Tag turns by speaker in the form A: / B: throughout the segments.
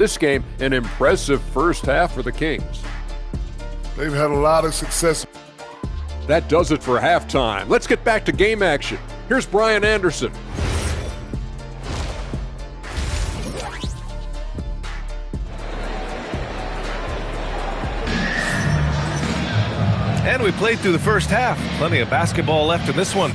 A: This game, an impressive first half for the Kings.
B: They've had a lot of success.
A: That does it for halftime. Let's get back to game action. Here's Brian Anderson.
C: And we played through the first half. Plenty of basketball left in this one.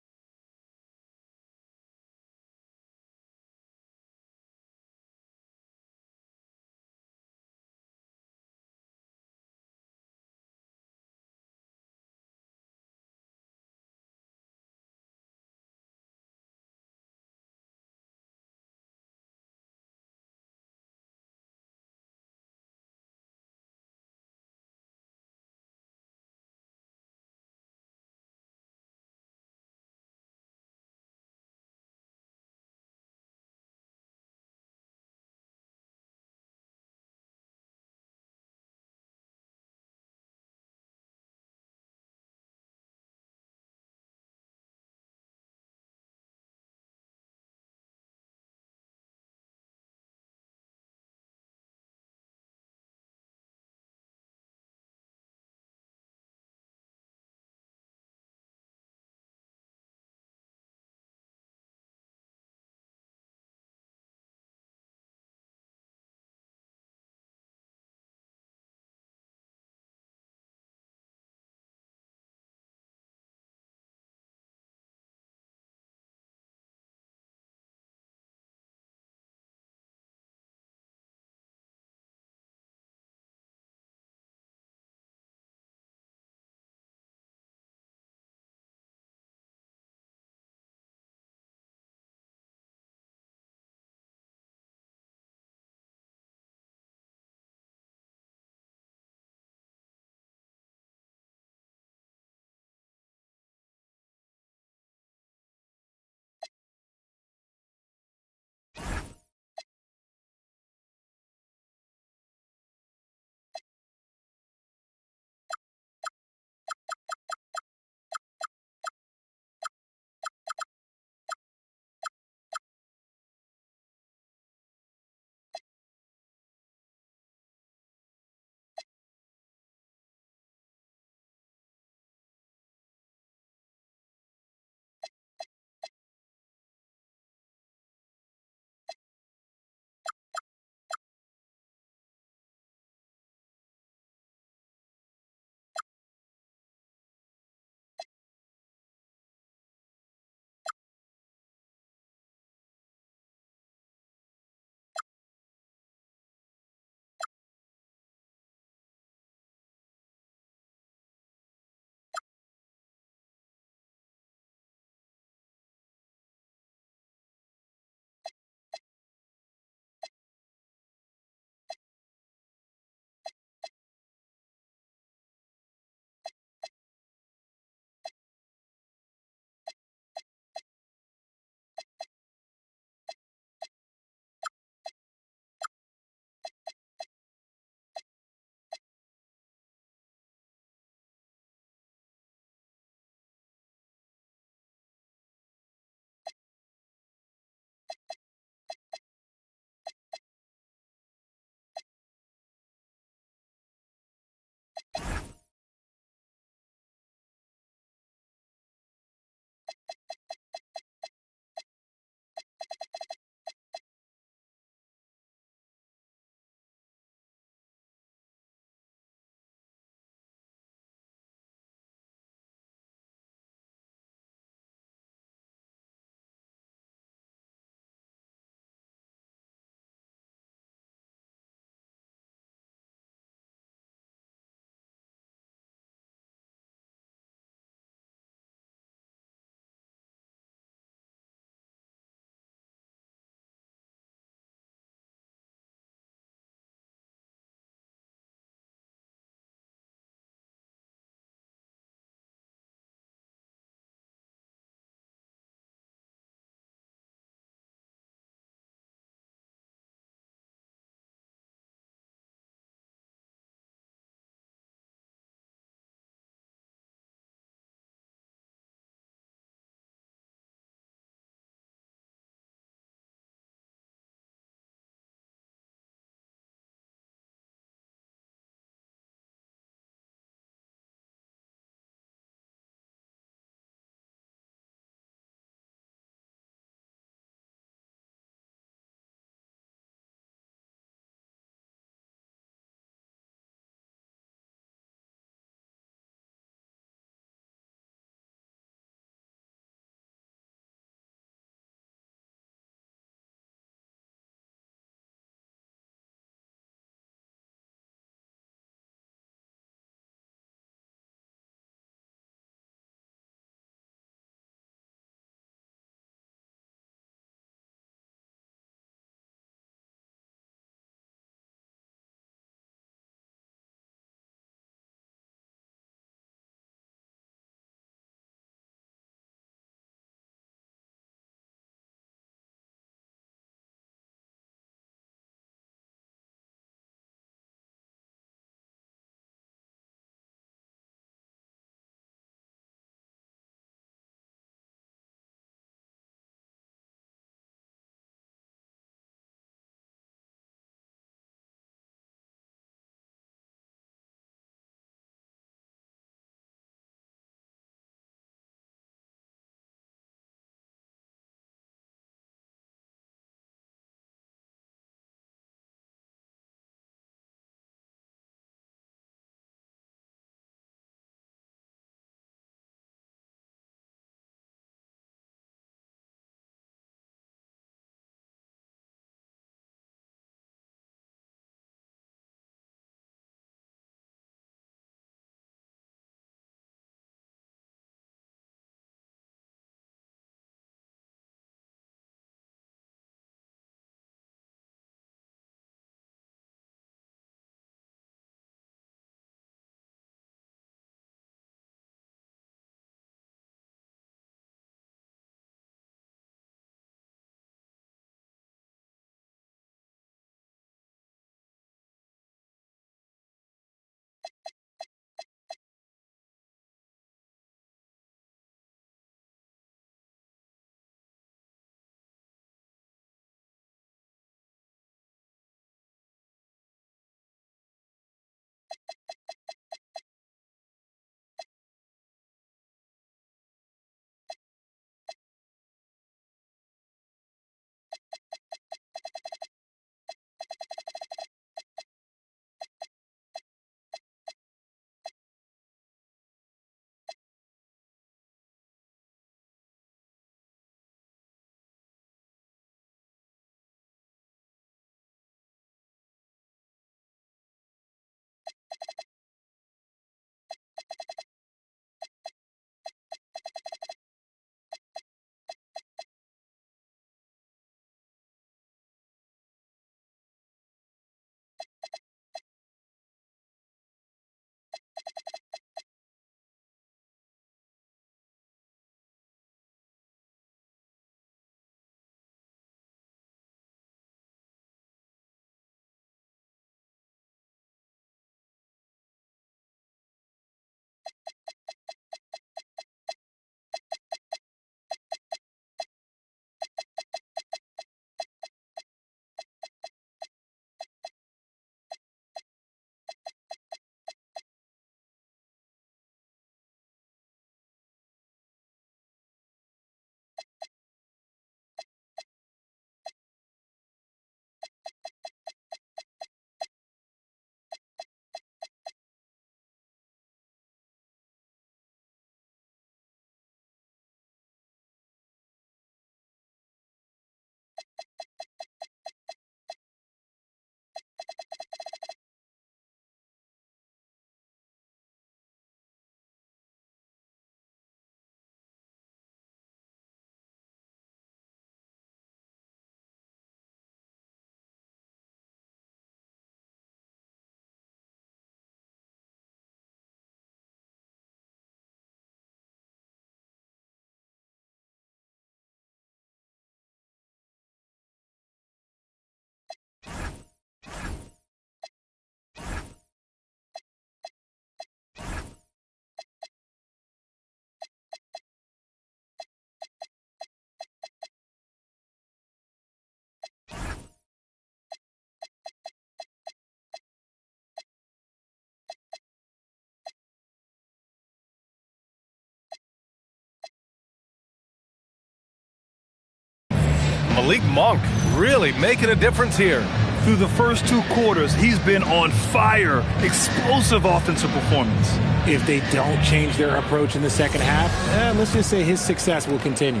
C: Malik Monk really making a difference here.
D: Through the first 2 quarters, he's been on fire. Explosive offensive performance.
E: If they don't change their approach in the second half, let's just say his success will continue.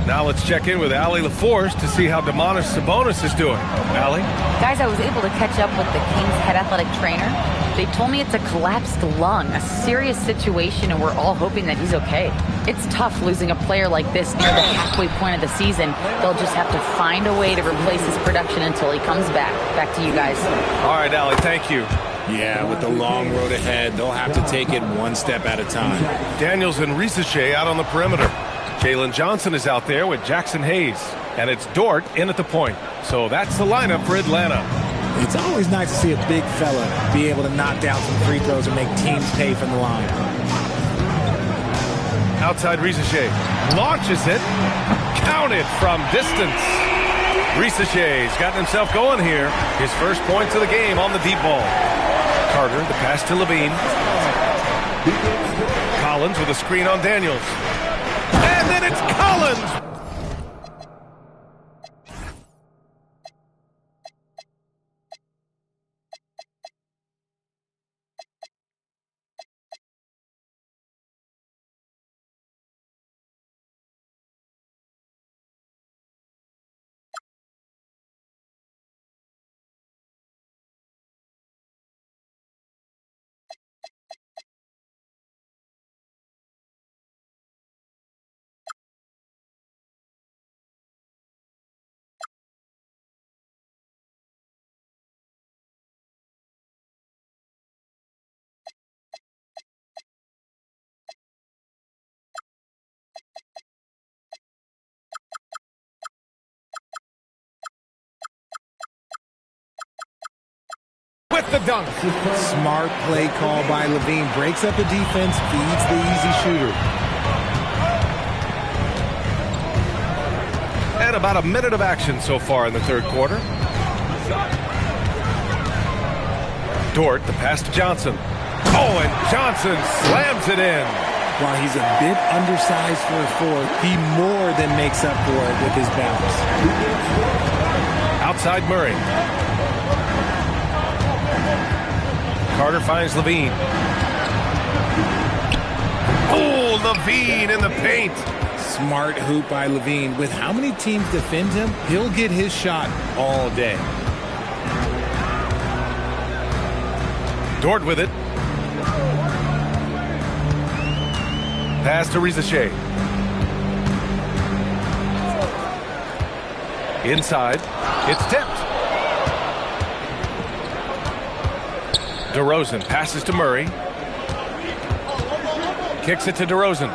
C: Now let's check in with Allie LaForce to see how Domantas Sabonis is doing. Allie?
F: Guys, I was able to catch up with the Kings head athletic trainer. They told me it's a collapsed lung, a serious situation, and we're all hoping that he's okay. It's tough losing a player like this near the halfway point of the season. They'll just have to find a way to replace his production until he comes back. Back to you guys.
C: All right, Allie, thank you.
E: Yeah, with the long road ahead, they'll have to take it one step at a time.
C: Daniels and Risache out on the perimeter. Jalen Johnson is out there with Jackson Hayes. And it's Dort in at the point. So that's the lineup for Atlanta.
E: It's always nice to see a big fella be able to knock down some free throws and make teams pay from the line.
C: Outside Risache. Launches it. Counted from distance. Risache's gotten himself going here. His first points of the game on the deep ball. Carter, the pass to Levine. Collins with a screen on Daniels. And then it's Collins! With the dunk.
E: Smart play call by Levine. Breaks up the defense, feeds the easy shooter.
C: And about a minute of action so far in the third quarter. Dort, the pass to Johnson. Oh, and Johnson slams it in.
E: While he's a bit undersized for a forward, he more than makes up for it with his bounce.
C: Outside Murray. Carter finds Levine. Oh, Levine in the paint.
E: Smart hoop by Levine. With how many teams defend him, he'll get his shot all day.
C: Dort with it. Pass to Risache. Inside. It's tipped. DeRozan passes to Murray. Kicks it to DeRozan.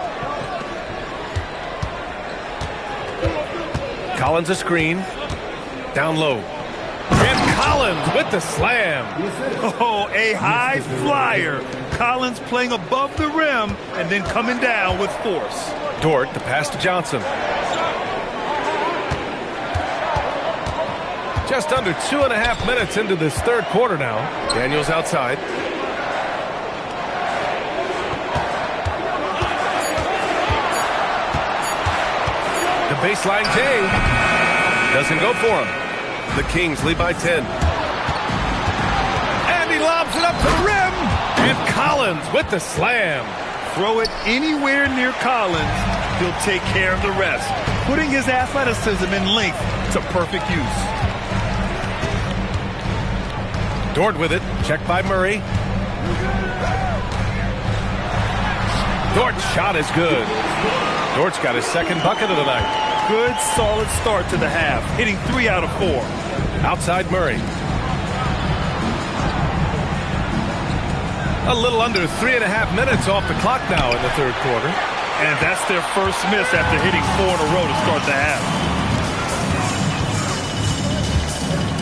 C: Collins a screen. Down low. And Collins with the slam.
D: Oh, a high flyer. Collins playing above the rim and then coming down with force.
C: Dort, the pass to Johnson. Just under 2.5 minutes into this third quarter now. Daniels outside. The baseline J doesn't go for him. The Kings lead by 10. And he lobs it up to the rim. And Collins with the slam.
D: Throw it anywhere near Collins, he'll take care of the rest. Putting his athleticism and length to perfect use.
C: Dort with it. Checked by Murray. Dort's shot is good. Dort's got his second bucket of the night.
D: Good, solid start to the half, hitting 3 out of 4.
C: Outside Murray. A little under 3.5 minutes off the clock now in the third quarter.
D: And that's their first miss after hitting 4 in a row to start the half.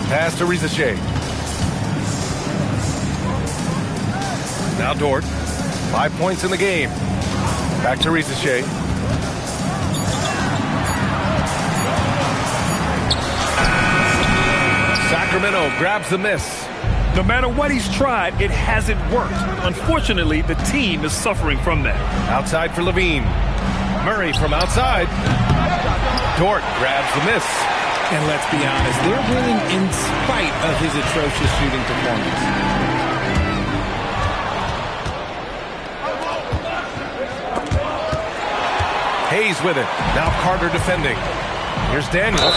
C: Pass to Risache. Now Dort. 5 points in the game. Back to Risache. Sacramento grabs the miss.
D: No matter what he's tried, it hasn't worked. Unfortunately, the team is suffering from that.
C: Outside for Levine. Murray from outside. Dort grabs the miss.
E: And let's be honest, they're winning in spite of his atrocious shooting performance.
C: Hayes with it. Now Carter defending. Here's Daniels.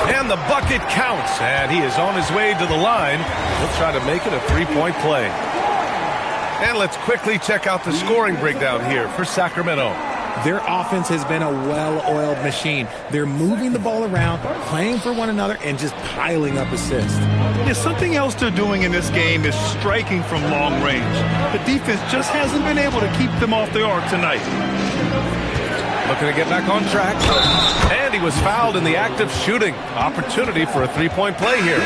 C: And the bucket counts. And he is on his way to the line. He'll try to make it a three-point play. And let's quickly check out the scoring breakdown here for Sacramento.
E: Their offense has been a well-oiled machine. They're moving the ball around, playing for one another, and just piling up assists.
D: Yeah, something else they're doing in this game is striking from long range. The defense just hasn't been able to keep them off the arc tonight.
C: Looking to get back on track. And he was fouled in the act of shooting. Opportunity for a three-point play here.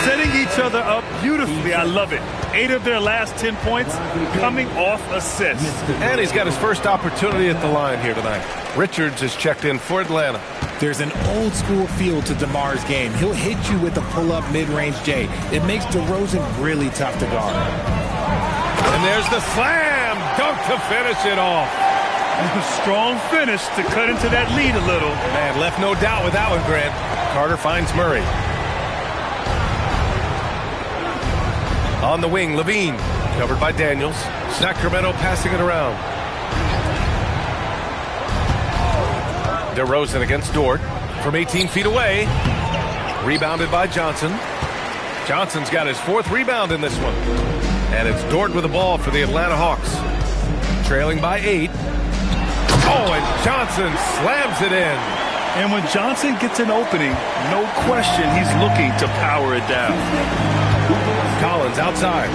D: Setting each other up beautifully. I love it. 8 of their last 10 points coming off assists.
C: And he's got his first opportunity at the line here tonight. Richards is checked in for Atlanta.
E: There's an old-school feel to DeMar's game. He'll hit you with a pull-up mid-range J. It makes DeRozan really tough to guard.
C: And there's the slam dunk to finish it off.
D: Strong finish to cut into that lead a little.
C: Man, left no doubt with that one, Grant. Carter finds Murray. On the wing, Levine, covered by Daniels. Sacramento passing it around. DeRozan against Dort from 18 feet away. Rebounded by Johnson. Johnson's got his 4th rebound in this one. And it's Dort with the ball for the Atlanta Hawks. Trailing by 8. Oh, and Johnson slams it in.
D: And when Johnson gets an opening, no question he's looking to power it down.
C: Collins outside.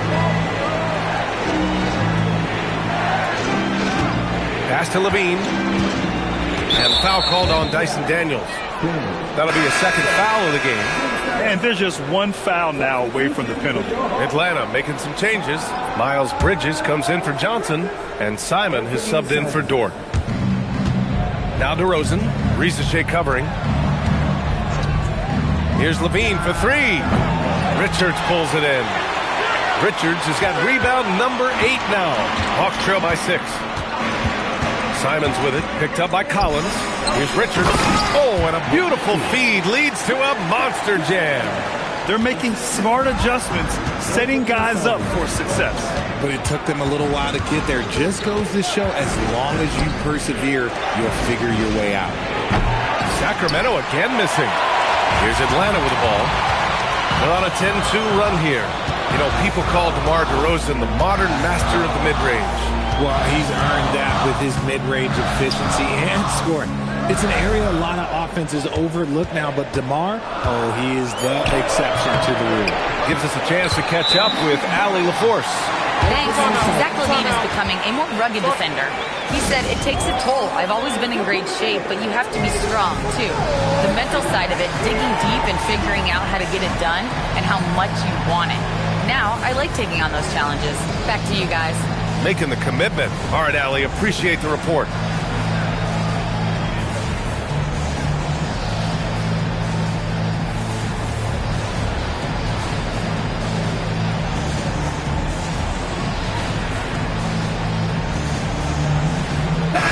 C: Pass to Levine. And foul called on Dyson Daniels. That'll be a second foul of the game.
D: And there's just one foul now away from the penalty.
C: Atlanta making some changes. Miles Bridges comes in for Johnson. And Simon has subbed in for Dort. Now DeRozan. Risache covering. Here's Levine for 3. Richards pulls it in. Richards has got rebound number 8 now. Hawks trail by 6. Simon's with it. Picked up by Collins. Here's Richards. Oh, and a beautiful feed leads to a monster jam.
D: They're making smart adjustments, setting guys up for success.
E: But it took them a little while to get there. Just goes to show, as long as you persevere, you'll figure your way out.
C: Sacramento again missing. Here's Atlanta with the ball. They're on a 10-2 run here. You know, people call DeMar DeRozan the modern master of the mid-range.
E: Well, he's earned that with his mid-range efficiency and scoring. It's an area a lot of offenses overlook now, but DeMar, oh, he is the exception to the rule.
C: Gives us a chance to catch up with Allie LaForce.
F: Thanks. Zach LaVine is becoming a more rugged defender. He said, it takes a toll. I've always been in great shape, but you have to be strong, too. The mental side of it, digging deep and figuring out how to get it done and how much you want it. Now, I like taking on those challenges. Back to you guys.
C: Making the commitment. All right, Allie, appreciate the report.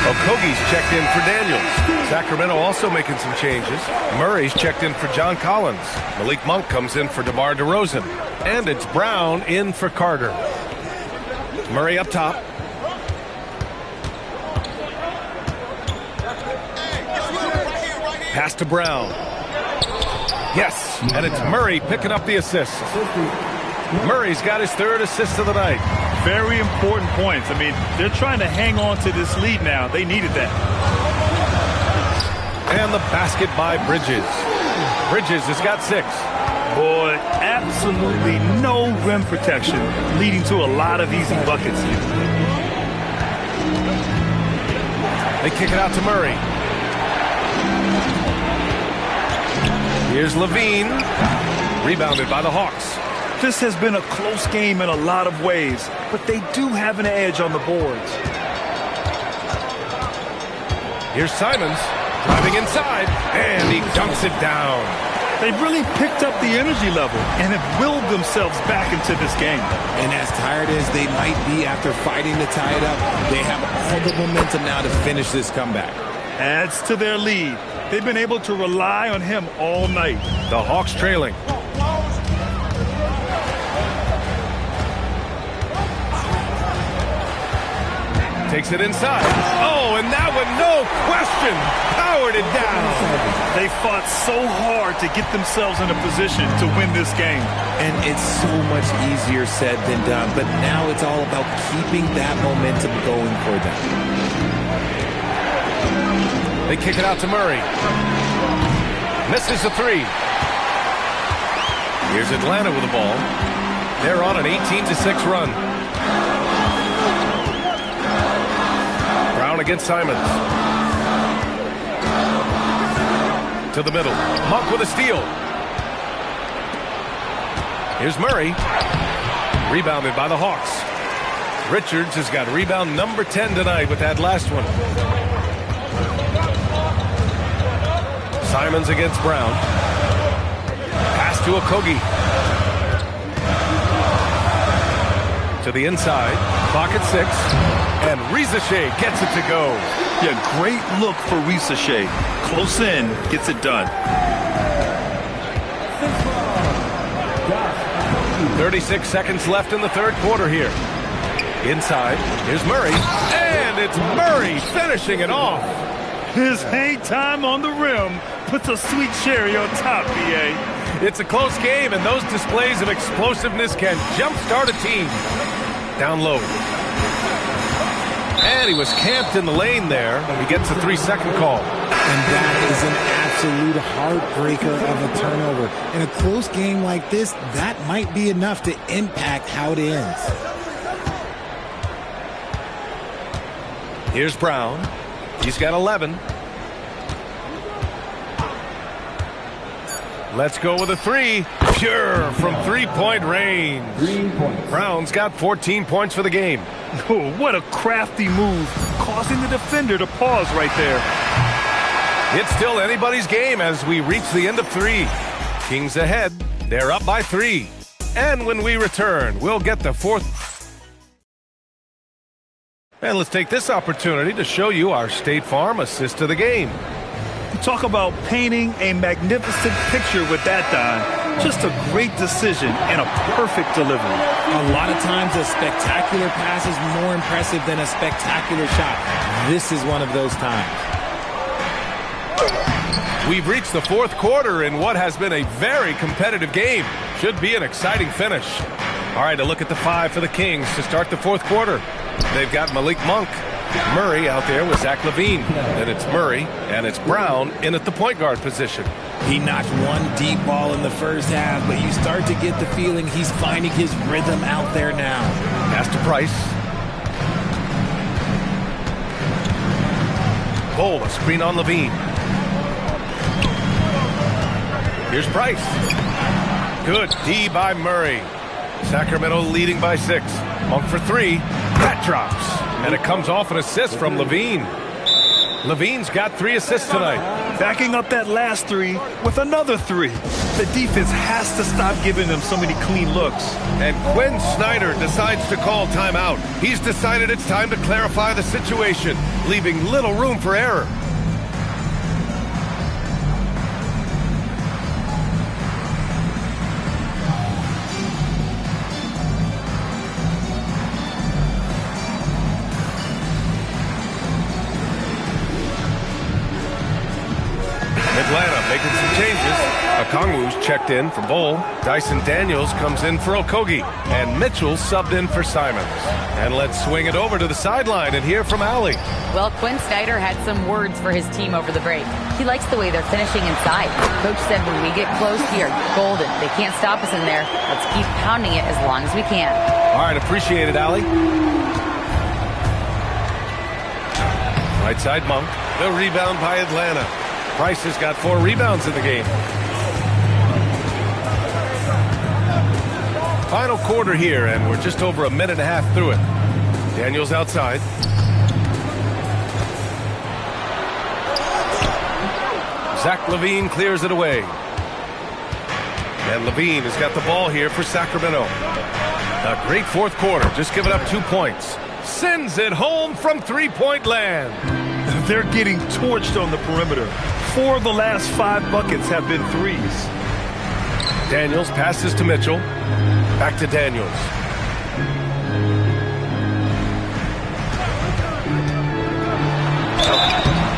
C: Okogie's checked in for Daniels. Sacramento also making some changes. Murray's checked in for John Collins. Malik Monk comes in for DeMar DeRozan. And it's Brown in for Carter. Murray up top. Pass to Brown. Yes, and it's Murray picking up the assist. Murray's got his 3rd assist of the night.
D: Very important points. I mean, they're trying to hang on to this lead now. They needed that.
C: And the basket by Bridges. Bridges has got 6.
D: Boy, absolutely no rim protection, leading to a lot of easy buckets here.
C: They kick it out to Murray. Here's Levine. Rebounded by the Hawks.
D: This has been a close game in a lot of ways, but they do have an edge on the boards.
C: Here's Simons driving inside, and he dunks it down.
D: They've really picked up the energy level and have willed themselves back into this game.
E: And as tired as they might be after fighting to tie it up, they have all the momentum now to finish this comeback.
D: Adds to their lead. They've been able to rely on him all night.
C: The Hawks trailing. Takes it inside. Oh, and that one, no question, powered it down.
D: They fought so hard to get themselves in a position to win this game.
E: And it's so much easier said than done, but now it's all about keeping that momentum going for them.
C: They kick it out to Murray. Misses the three. Here's Atlanta with the ball. They're on an 18-6 run. Brown against Simons. To the middle. Monk with a steal. Here's Murray. Rebounded by the Hawks. Richards has got rebound number 10 tonight with that last one. Simons against Brown. Pass to Okogie. To the inside. Clock at 6. And Risache gets it to go.
D: Yeah, great look for Risache. Close in, gets it done.
C: 36 seconds left in the third quarter here. Inside, here's Murray. And it's Murray finishing it off.
D: His hang time on the rim puts a sweet cherry on top, B.A.
C: It's a close game, and those displays of explosiveness can jumpstart a team. Down low. And he was camped in the lane there. He gets a 3-second call.
E: And that is an absolute heartbreaker of a turnover. In a close game like this, that might be enough to impact how it ends.
C: Here's Brown. He's got 11. Let's go with a three. Pure from three-point range. Brown's got 14 points for the game.
D: Oh, what a crafty move, causing the defender to pause right there.
C: It's still anybody's game as we reach the end of 3. Kings ahead. They're up by 3. And when we return, we'll get the fourth. And let's take this opportunity to show you our State Farm assist to the game.
D: Talk about painting a magnificent picture with that, Don. Just a great decision and a perfect delivery.
E: A lot of times a spectacular pass is more impressive than a spectacular shot. This is one of those times.
C: We've reached the fourth quarter in what has been a very competitive game. Should be an exciting finish. All right, a look at the 5 for the Kings to start the fourth quarter. They've got Malik Monk. Murray out there with Zach LaVine. Then it's Murray, and it's Brown in at the point guard position.
E: He knocked one deep ball in the first half, but you start to get the feeling he's finding his rhythm out there now.
C: Pass to Price. Cole, a screen on LaVine. Here's Price. Good D by Murray. Sacramento leading by 6. Monk for 3. That drops. And it comes off an assist from LaVine. LaVine's got 3 assists tonight.
D: Backing up that last 3 with another 3. The defense has to stop giving them so many clean looks.
C: And Quinn Snyder decides to call timeout. He's decided it's time to clarify the situation, leaving little room for error. Atlanta making some changes. Okongwu's checked in for Bull. Dyson Daniels comes in for Okogie. And Mitchell subbed in for Simons. And let's swing it over to the sideline and hear from Allie.
F: Well, Quinn Snyder had some words for his team over the break. He likes the way they're finishing inside. Coach said when we get close here, golden. They can't stop us in there. Let's keep pounding it as long as we can.
C: All right, appreciate it, Allie. Right side, Monk. The rebound by Atlanta. Price has got 4 rebounds in the game. Final quarter here, and we're just over a minute and a half through it. Daniels outside. Zach LaVine clears it away. And LaVine has got the ball here for Sacramento. A great fourth quarter, just giving up 2 points. Sends it home from three-point land.
D: They're getting torched on the perimeter. 4 of the last 5 buckets have been threes.
C: Daniels passes to Mitchell. Back to Daniels.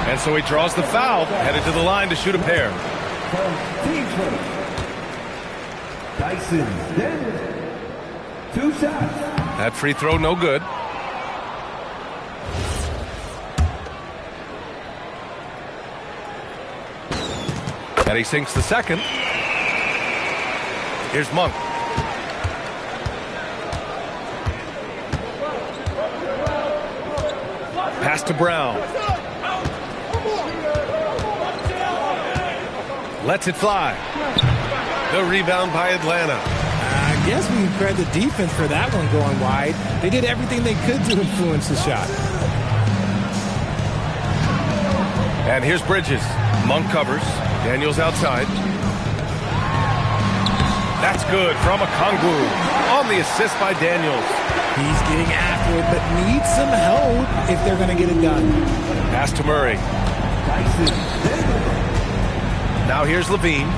C: And so he draws the foul, headed to the line to shoot a pair.
G: Dyson, Daniels, 2 shots.
C: That free throw no good. And he sinks the second. Here's Monk. Pass to Brown. Lets it fly. The rebound by Atlanta.
E: I guess we can credit the defense for that one going wide. They did everything they could to influence the shot.
C: And here's Bridges. Monk covers. Daniels outside. That's good from Okongwu on the assist by Daniels.
E: He's getting after it, but needs some help if they're going to get it done.
C: Pass to Murray. Now here's Levine.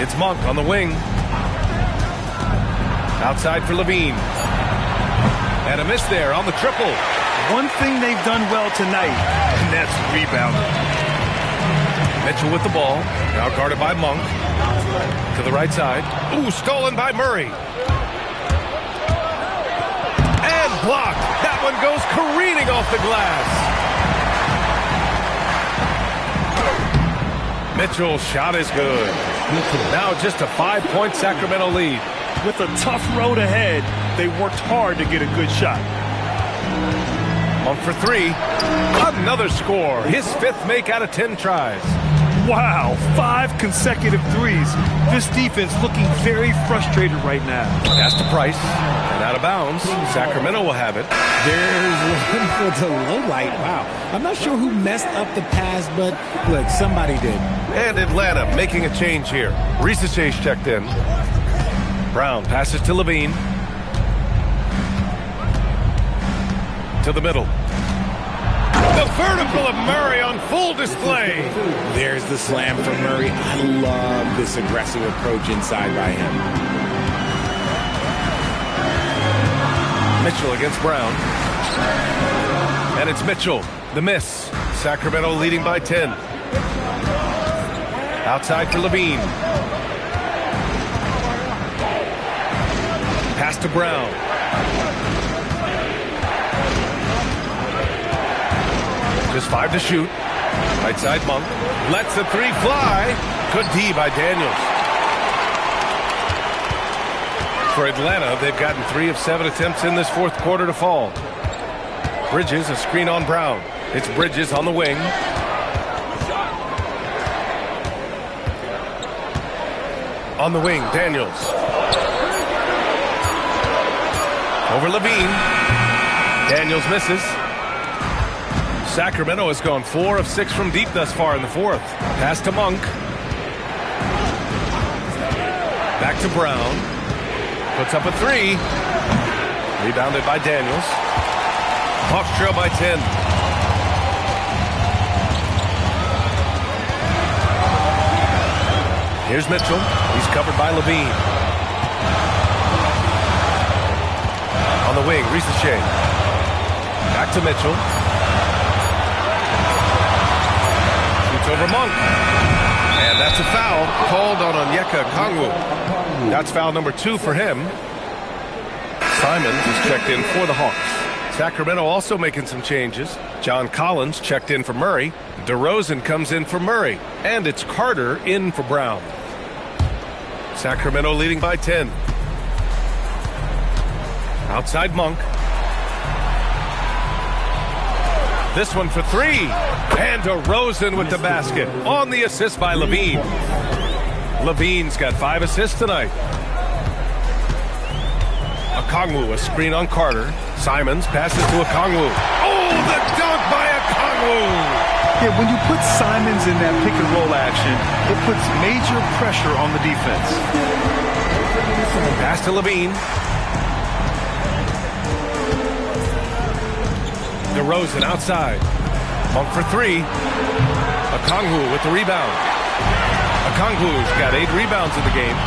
C: It's Monk on the wing. Outside for Levine. And a miss there on the triple.
D: One thing they've done well tonight, and that's rebounding.
C: Mitchell with the ball. Now guarded by Monk. To the right side. Ooh, stolen by Murray. And blocked. That one goes careening off the glass. Mitchell's shot is good. Now just a 5-point Sacramento lead.
D: With a tough road ahead, they worked hard to get a good shot.
C: Monk for 3. Another score. His 5th make out of 10 tries.
D: Wow, 5 consecutive threes. This defense looking very frustrated right now.
C: Pass to Price. And out of bounds. Sacramento will have it.
E: There's one for the low light. Wow. I'm not sure who messed up the pass, but look, somebody did.
C: And Atlanta making a change here. Risache's checked in. Brown passes to Levine. To the middle. The vertical of Murray on full display.
E: There's the slam from Murray. I love this aggressive approach inside by him.
C: Mitchell against Brown. And it's Mitchell. The miss. Sacramento leading by 10. Outside for Levine. Pass to Brown. Just 5 to shoot. Right side Monk. Lets the 3 fly. Good D by Daniels. For Atlanta, they've gotten 3 of 7 attempts in this 4th quarter to fall. Bridges, a screen on Brown. It's Bridges on the wing. On the wing, Daniels. Over Levine. Daniels misses. Sacramento has gone 4 of 6 from deep thus far in the 4th. Pass to Monk. Back to Brown. Puts up a 3. Rebounded by Daniels. Hawks trail by 10. Here's Mitchell. He's covered by Levine. On the wing, Risache. Back to Mitchell. Over Monk. And that's a foul called on Onyeka Okongwu. That's foul number 2 for him. Simons is checked in for the Hawks. Sacramento also making some changes. John Collins checked in for Murray. DeRozan comes in for Murray. And it's Carter in for Brown. Sacramento leading by 10. Outside Monk. This one for 3. And DeRozan with the basket. On the assist by Levine. Levine's got 5 assists tonight. Okongwu, a screen on Carter. Simons passes to Okongwu. Oh, the dunk by Okongwu!
D: Yeah, when you put Simons in that pick and roll action, it puts major pressure on the defense. Pass
C: to Levine. DeRozan outside. Monk for three. Okongwu with the rebound. Okongwu's got 8 rebounds in the game.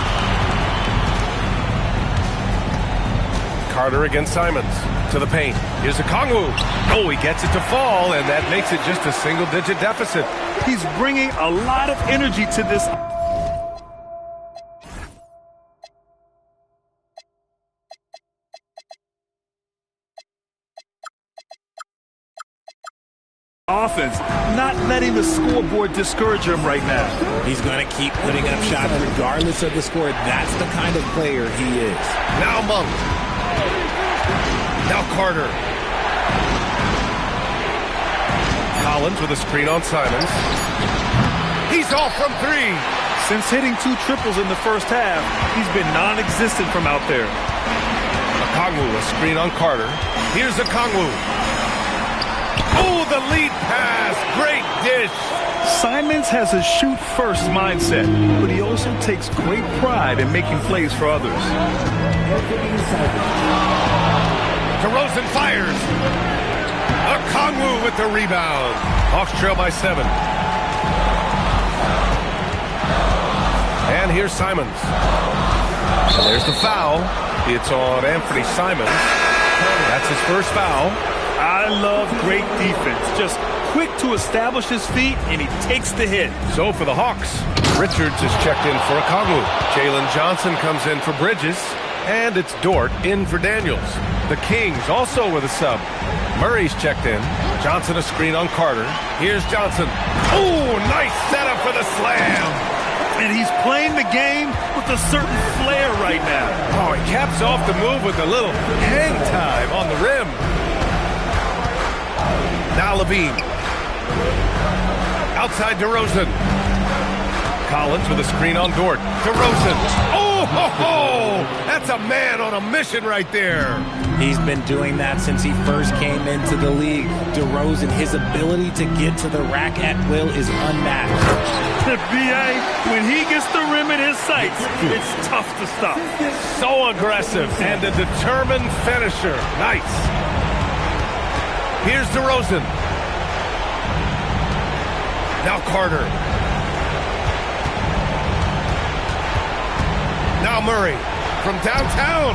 C: Carter against Simons. To the paint. Here's Okongwu. Oh, he gets it to fall, and that makes it just a single-digit deficit.
D: He's bringing a lot of energy to this offense, not letting the scoreboard discourage him right now.
E: He's going to keep putting up shots regardless of the score. That's the kind of player he is.
C: Now Monk. Now Carter. Collins with a screen on Simons. He's off from three.
D: Since hitting 2 triples in the first half, he's been non-existent from out there.
C: Okongwu, a screen on Carter. Here's Okongwu. Oh, the lead pass. Great dish.
D: Simons has a shoot-first mindset, but he also takes great pride in making plays for others.
C: DeRozan fires. Okongwu with the rebound. Hawks trail by 7. And here's Simons. And there's the foul. It's on Anthony Simons. That's his first foul.
D: I love great defense. Just quick to establish his feet, and he takes the hit.
C: So for the Hawks, Richards is checked in for Okongwu. Jalen Johnson comes in for Bridges. And it's Dort in for Daniels. The Kings also with a sub. Murray's checked in. Johnson a screen on Carter. Here's Johnson. Oh, nice setup for the slam.
D: And he's playing the game with a certain flair right now.
C: Oh, he caps off the move with a little hang time on the rim. Now Levine. Outside DeRozan. Collins with a screen on Dort. DeRozan. Oh, ho, ho! That's a man on a mission right there.
E: He's been doing that since he first came into the league. DeRozan, his ability to get to the rack at will is unmatched.
D: B.A., when he gets the rim in his sights, it's tough to stop.
C: So aggressive and a determined finisher. Nice. Here's DeRozan. Now Carter. Now Murray from downtown.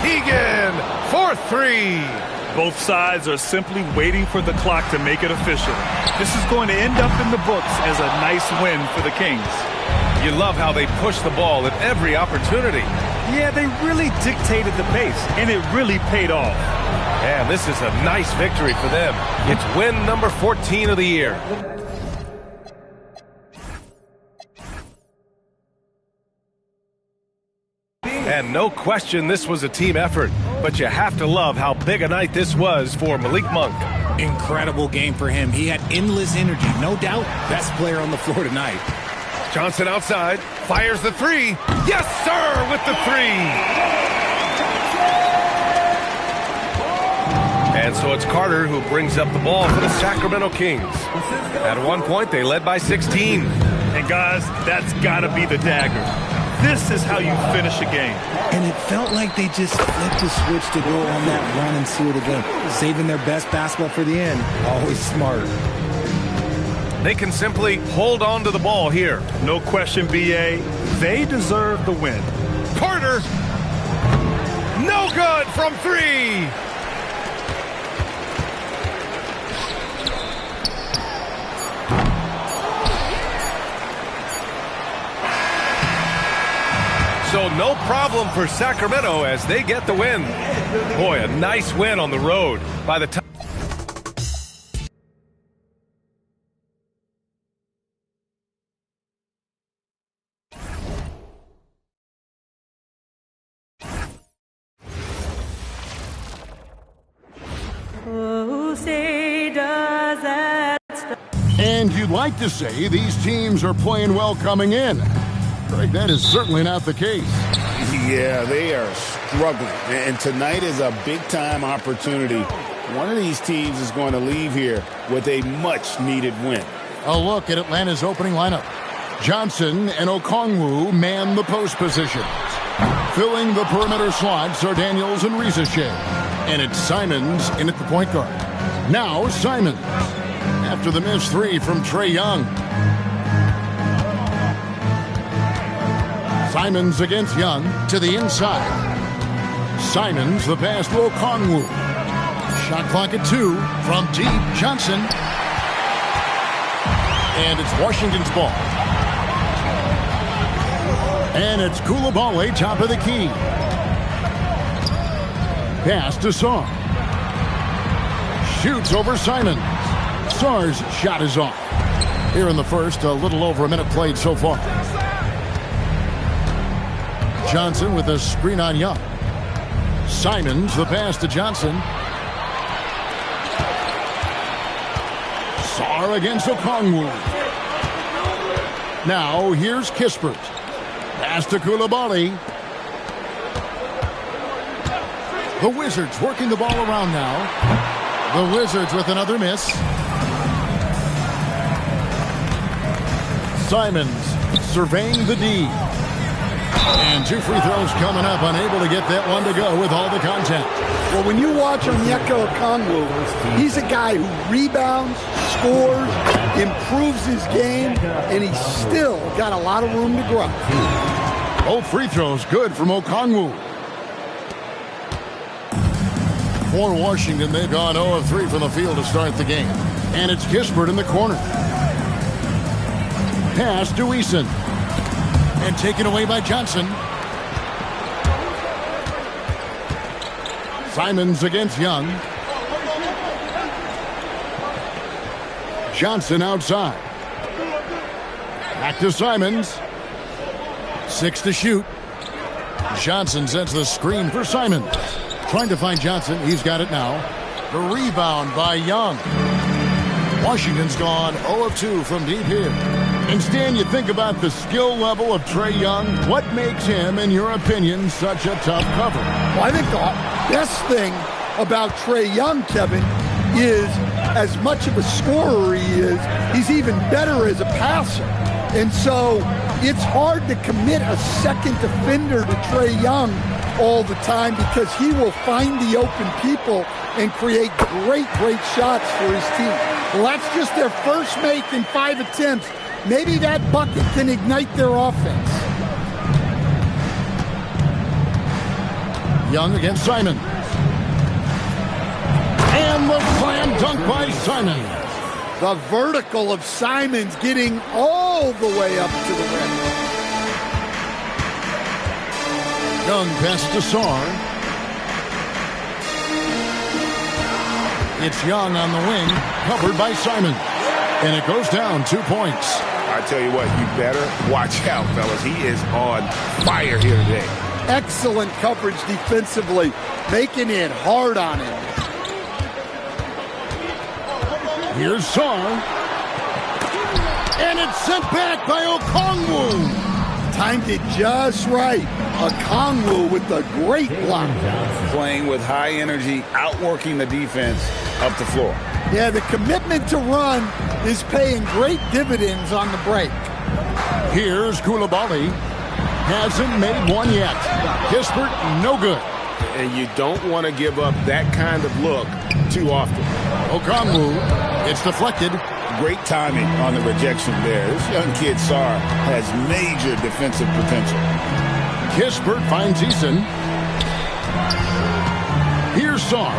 C: Keegan for 3.
D: Both sides are simply waiting for the clock to make it official. This is going to end up in the books as a nice win for the Kings.
C: You love how they push the ball at every opportunity.
D: Yeah, they really dictated the pace, and it really paid off.
C: And this is a nice victory for them. It's win number 14 of the year. And no question this was a team effort, but you have to love how big a night this was for Malik Monk.
E: Incredible game for him. He had endless energy, no doubt. Best player on the floor tonight.
C: Johnson outside, fires the 3. Yes, sir, with the 3. And so it's Carter who brings up the ball for the Sacramento Kings. At one point, they led by 16.
D: And guys, that's got to be the dagger. This is how you finish a game.
E: And it felt like they just flipped the switch to go on that run and seal the game. Saving their best basketball for the end. Always smart.
C: They can simply hold on to the ball here.
D: No question, B.A. They deserve the win.
C: Carter. No good from 3. So no problem for Sacramento as they get the win. Boy, a nice win on the road by the time.
H: And you'd like to say these teams are playing well coming in. Craig, that is certainly not the case.
I: Yeah, they are struggling. And tonight is a big-time opportunity. One of these teams is going to leave here with a much-needed win.
H: A look at Atlanta's opening lineup. Johnson and Okongwu man the post positions. Filling the perimeter slots are Daniels and Risache. And it's Simons in at the point guard. Now Simons. After the missed three from Trae Young. Simons against Young to the inside. Simons, the pass to Okongwu. Shot clock at 2 from deep. Johnson. And it's Washington's ball. And it's Coulibaly, top of the key. Pass to Sarr. Shoots over Simons. Sarr's shot is off. Here in the first, a little over a minute played so far. Johnson with a screen on Young. Simons, the pass to Johnson. Sarr against Okongwu. Now here's Kispert. Pass to Coulibaly. The Wizards working the ball around now. The Wizards with another miss. Simons surveying the D. And 2 free throws coming up. Unable to get that one to go with all the contact.
J: Well, when you watch Onyeka Okongwu, he's a guy who rebounds, scores, improves his game, and he's still got a lot of room to grow.
H: Both free throws good from Okongwu. For Washington, they've gone 0 of 3 from the field to start the game. And it's Kispert in the corner. Pass to Eason. And taken away by Johnson. Simons against Young. Johnson outside. Back to Simons. 6 to shoot. Johnson sets the screen for Simons. Trying to find Johnson. He's got it now. The rebound by Young. Washington's gone 0 of 2 from deep here. And Stan, you think about the skill level of Trae Young. What makes him, in your opinion, such a tough cover?
J: Well, I think the best thing about Trae Young, Kevin, is as much of a scorer he is, he's even better as a passer. And so it's hard to commit a second defender to Trae Young all the time because he will find the open people and create great shots for his team. Well, that's just their first make in 5 attempts. Maybe that bucket can ignite their offense.
H: Young against Simons. And the slam dunk by Simons.
J: The vertical of Simons getting all the way up to the rim.
H: Young passes to Sarr. It's Young on the wing, covered by Simons. And it goes down 2 points.
I: I tell you what, you better watch out, fellas. He is on fire here today.
J: Excellent coverage defensively, making it hard on him.
H: Here's Sarr. And it's sent back by Okongwu.
J: Timed it just right. Okongwu with a great block.
I: Playing with high energy, outworking the defense up the floor.
J: Yeah, the commitment to run is paying great dividends on the break.
H: Here's Coulibaly. Hasn't made one yet. Kispert, no good.
I: And you don't want to give up that kind of look too often.
H: Okongwu, it's deflected.
I: Great timing on the rejection there. This young kid, Sarr, has major defensive potential.
H: Kispert finds Eason. Here's Sarr.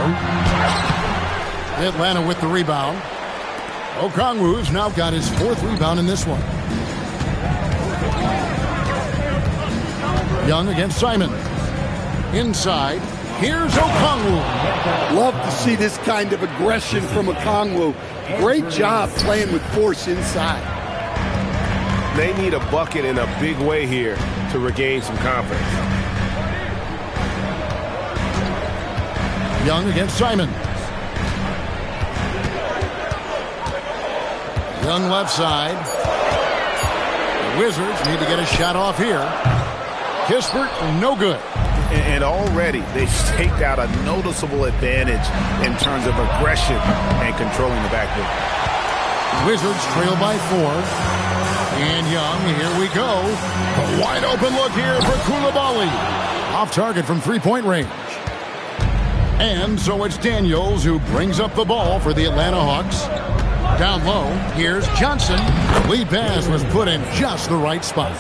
H: Atlanta with the rebound. Okongwu's now got his 4th rebound in this one. Young against Simons. Inside. Here's Okongwu.
J: Love to see this kind of aggression from Okongwu. Great job playing with force inside.
C: They need a bucket in a big way here to regain some confidence.
H: Young against Simons. Young left side. The Wizards need to get a shot off here. Kispert, no good.
C: And already they've staked out a noticeable advantage in terms of aggression and controlling the backcourt.
H: Wizards trail by 4. And Young, here we go. A wide open look here for Coulibaly. Off target from 3-point range. And so it's Daniels who brings up the ball for the Atlanta Hawks. Down low, here's Johnson. The lead pass was put in just the right spot.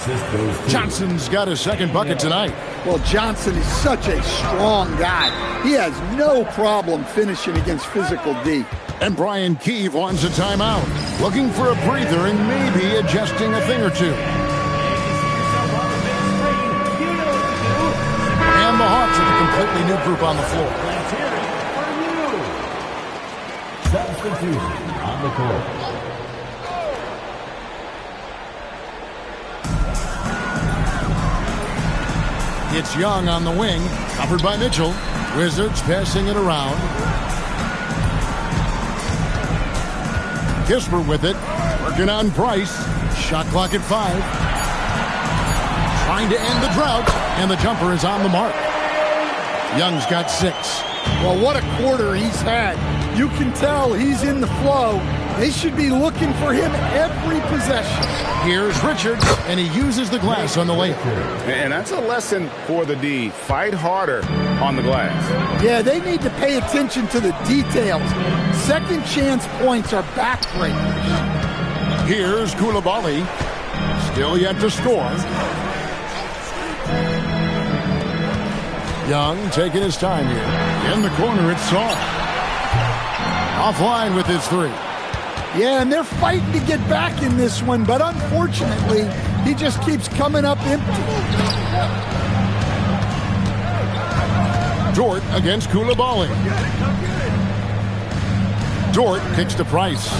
H: Johnson's got his second bucket tonight.
J: Well, Johnson is such a strong guy. He has no problem finishing against physical D.
H: And Brian Keefe wants a timeout. Looking for a breather and maybe adjusting a thing or two. And the Hawks with a completely new group on the floor.
G: Substitution on the court.
H: It's Young on the wing, covered by Mitchell. Wizards passing it around. Kisper with it, working on Price. Shot clock at 5. Trying to end the drought, and the jumper is on the mark. Young's got 6.
J: Well, what a quarter he's had. You can tell he's in the flow. They should be looking for him every possession.
H: Here's Richards, and he uses the glass on the layup.
I: And that's a lesson for the D. Fight harder on the glass.
J: Yeah, they need to pay attention to the details. Second chance points are backbreakers.
H: Here's Koulibaly. Still yet to score. Young taking his time here. In the corner, it's Saw. Offline with his 3.
J: Yeah, and they're fighting to get back in this one, but unfortunately, he just keeps coming up empty.
H: Dort against Koulibaly. Dort kicks to Price.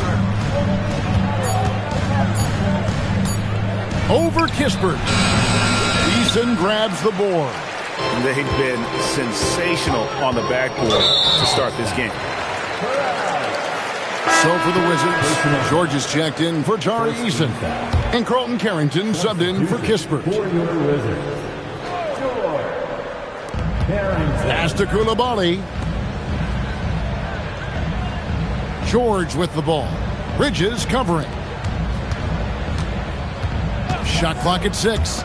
H: Over Kispert. Eason grabs the board.
I: They've been sensational on the backboard to start this game.
H: So for the Wizards, George is checked in for Tari Eason. And Carlton Carrington subbed in for Kispert. Pass to Koulibaly. George with the ball. Bridges covering. Shot clock at 6.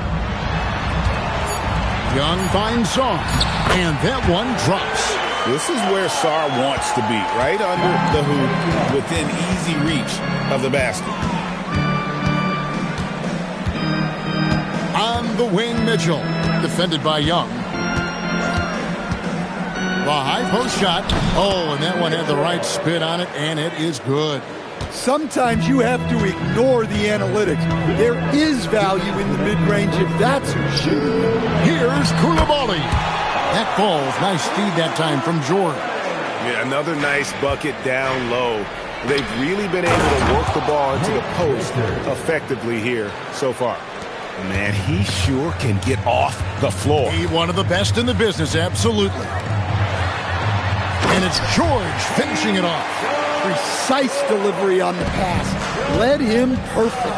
H: Young finds Song. And that one drops.
I: This is where Sarr wants to be, right under the hoop, within easy reach of the basket.
H: On the wing, Mitchell, defended by Young. The high post shot. Oh, and that one had the right spin on it, and it is good.
J: Sometimes you have to ignore the analytics. There is value in the mid-range if that's who's shooting.
H: Here's Koulibaly. That falls. Nice feed that time from George.
I: Yeah, another nice bucket down low. They've really been able to work the ball into the post effectively here so far. Man, he sure can get off the floor.
H: He's one of the best in the business, absolutely. And it's George finishing it off.
J: Precise delivery on the pass. Led him perfect.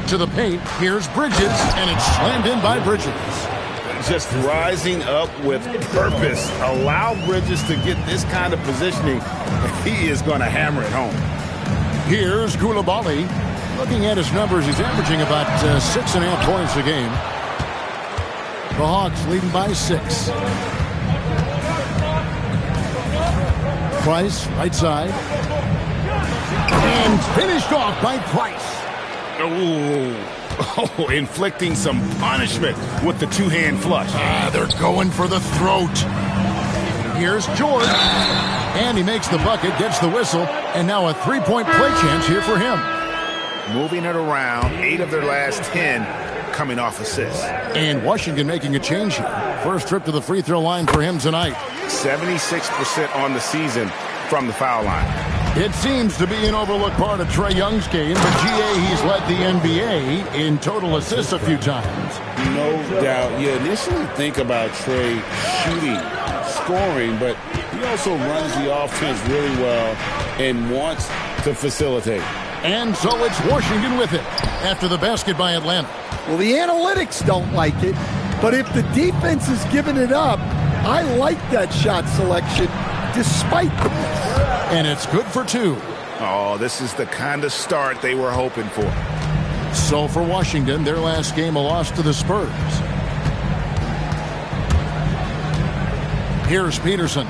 H: To the paint, here's Bridges, and it's slammed in by Bridges.
I: Just rising up with purpose. Allow Bridges to get this kind of positioning. He is going to hammer it home.
H: Here's Koulibaly. Looking at his numbers, he's averaging about 6.5 points a game. The Hawks leading by 6. Price, right side. And finished off by Price.
I: Oh, inflicting some punishment with the two-hand flush.
H: They're going for the throat. Here's George. And he makes the bucket, gets the whistle, and now a three-point play chance here for him.
I: Moving it around, 8 of their last 10 coming off assists.
H: And Washington making a change here. First trip to the free throw line for him tonight.
I: 76% on the season from the foul line.
H: It seems to be an overlooked part of Trae Young's game, but GA, he's led the NBA in total assists a few times.
I: No doubt. You initially think about Trae shooting, scoring, but he also runs the offense really well and wants to facilitate.
H: And so it's Washington with it after the basket by Atlanta.
J: Well, the analytics don't like it, but if the defense is giving it up, I like that shot selection despite the miss.
H: And it's good for 2.
I: Oh, this is the kind of start they were hoping for.
H: So for Washington, their last game a loss to the Spurs. Here's Peterson.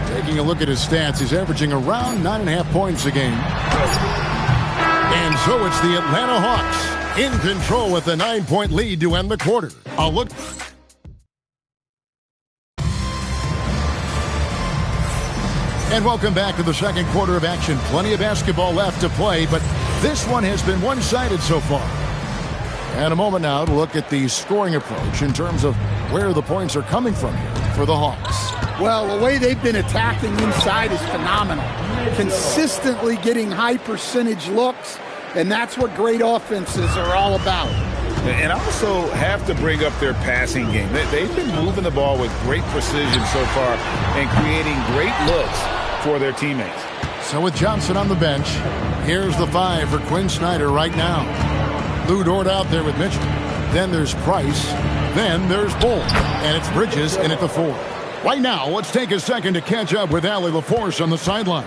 H: Taking a look at his stats, he's averaging around 9.5 points a game. And so it's the Atlanta Hawks in control with a 9-point lead to end the quarter. A look. And welcome back to the second quarter of action. Plenty of basketball left to play, but this one has been one-sided so far. And a moment now to look at the scoring approach in terms of where the points are coming from here for the Hawks.
J: Well, the way they've been attacking inside is phenomenal. Consistently getting high percentage looks, and that's what great offenses are all about.
I: And also have to bring up their passing game. They've been moving the ball with great precision so far and creating great looks for their teammates.
H: So with Johnson on the bench, here's the 5 for Quinn Snyder right now. Lou Dort out there with Mitchell. Then there's Price. Then there's Bull. And it's Bridges in at the 4. Right now, let's take a second to catch up with Allie LaForce on the sidelines.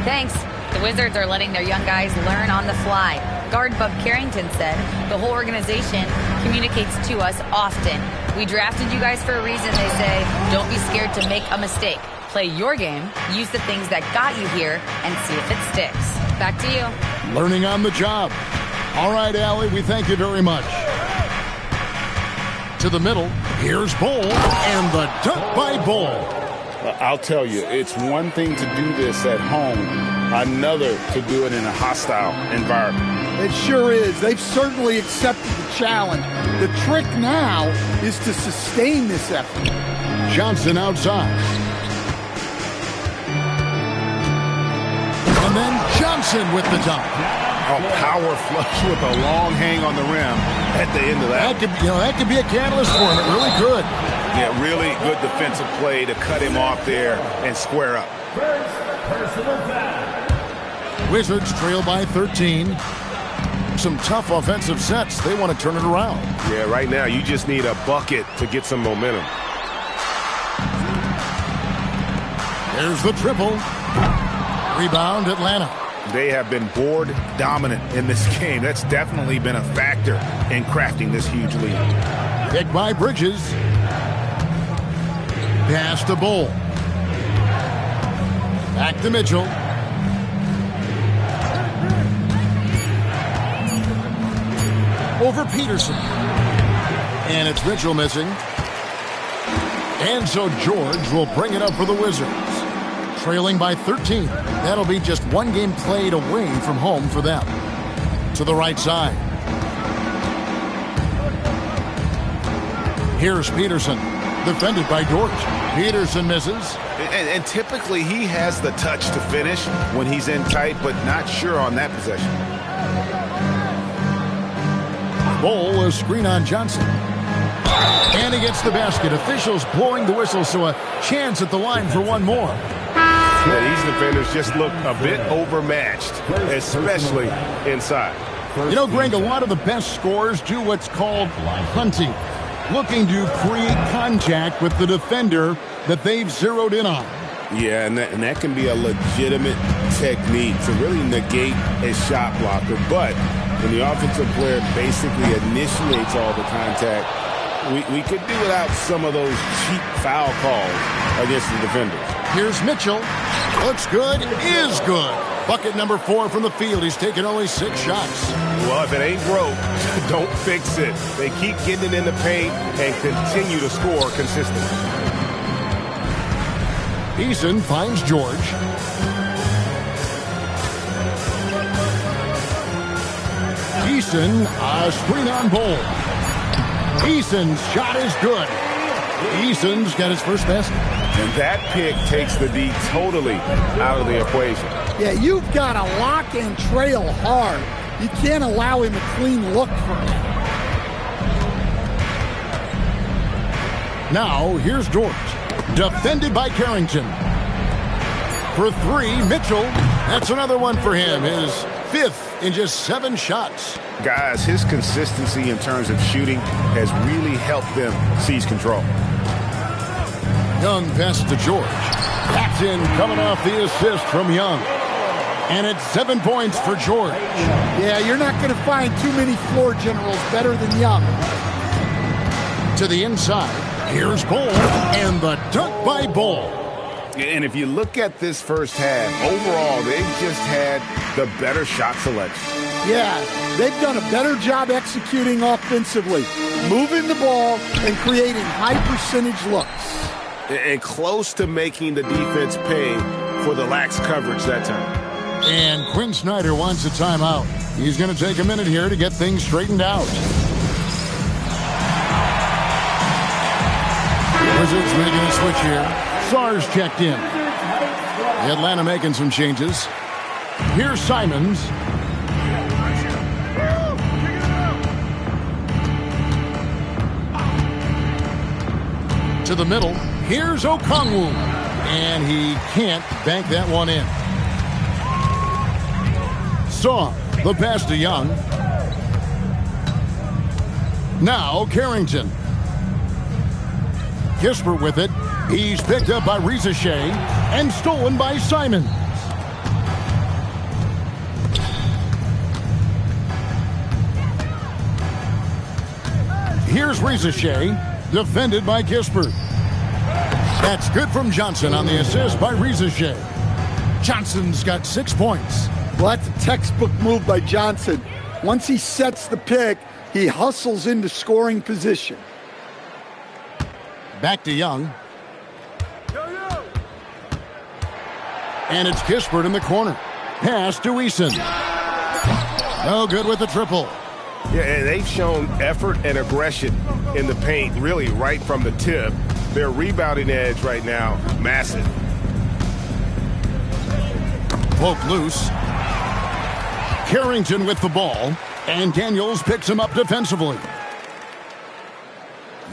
F: Thanks. The Wizards are letting their young guys learn on the fly. Guard Bub Carrington said the whole organization communicates to us often. We drafted you guys for a reason, they say. Don't be scared to make a mistake. Play your game, use the things that got you here, and see if it sticks. Back to you.
H: Learning on the job. All right, Allie, we thank you very much. To the middle, here's Bull, and the dunk by Bull.
I: I'll tell you, it's one thing to do this at home, another to do it in a hostile environment.
J: It sure is. They've certainly accepted the challenge. The trick now is to sustain this effort.
H: Johnson outside. And then Johnson with the dunk.
I: A power flush with a long hang on the rim at the end of that.
H: That could be a catalyst for him. It really could.
I: Yeah, really good defensive play to cut him off there and square up.
H: Wizards trail by 13. Some tough offensive sets. They want to turn it around.
I: Yeah, right now you just need a bucket to get some momentum.
H: There's the triple. Rebound, Atlanta.
I: They have been board dominant in this game. That's definitely been a factor in crafting this huge lead.
H: Picked by Bridges. Pass to Bull. Back to Mitchell. Over Peterson. And it's Mitchell missing. And so George will bring it up for the Wizards. Trailing by 13. That'll be just one game played away from home for them. To the right side. Here's Peterson. Defended by Dort. Peterson misses.
I: And typically he has the touch to finish when he's in tight, but not sure on that possession.
H: Bull, a screen on Johnson. And he gets the basket. Officials blowing the whistle, so a chance at the line for one more.
I: Yeah, these defenders just look a bit overmatched, especially inside.
H: You know, Greg, a lot of the best scorers do what's called hunting, looking to create contact with the defender that they've zeroed in on.
I: Yeah, and that can be a legitimate technique to really negate a shot blocker. But when the offensive player basically initiates all the contact, we could do without some of those cheap foul calls against the defenders.
H: Here's Mitchell. Looks good, is good. Bucket number 4 from the field. He's taken only 6 shots.
I: Well, if it ain't broke, don't fix it. They keep getting it in the paint and continue to score consistently.
H: Eason finds George. Eason, a screen on Bull. Eason's shot is good. Eason's got his first basket.
I: And that pick takes the D totally out of the equation.
J: Yeah, you've got to lock and trail hard. You can't allow him a clean look for him.
H: Now, here's Dort. Defended by Carrington. For 3, Mitchell. That's another one for him. His 5th in just 7 shots.
I: Guys, his consistency in terms of shooting has really helped them seize control.
H: Young pass to George. That's in, coming off the assist from Young. And it's 7 points for George.
J: Yeah, you're not going to find too many floor generals better than Young.
H: To the inside. Here's Bull, and the dunk by Bull.
I: And if you look at this first half, overall, they've just had the better shot selection.
J: Yeah, they've done a better job executing offensively, moving the ball and creating high-percentage looks.
I: And close to making the defense pay for the lax coverage that time.
H: And Quinn Snyder wants a timeout. He's going to take a minute here to get things straightened out. Wizards making a switch here. Sarge checked in. Atlanta making some changes. Here's Simons. To the middle. Here's Okongwu. And he can't bank that one in. Song, the pass to Young. Now Carrington. Kispert with it. He's picked up by Risache and stolen by Simons. Here's Risache, defended by Kispert. That's good from Johnson on the assist by Risache. Johnson's got 6 points.
J: Well, that's a textbook move by Johnson. Once he sets the pick, he hustles into scoring position.
H: Back to Young. And it's Kispert in the corner. Pass to Eason. No good with the triple.
I: Yeah, and they've shown effort and aggression in the paint, really right from the tip. Their rebounding edge right now, massive.
H: Poke loose. Carrington with the ball, and Daniels picks him up defensively.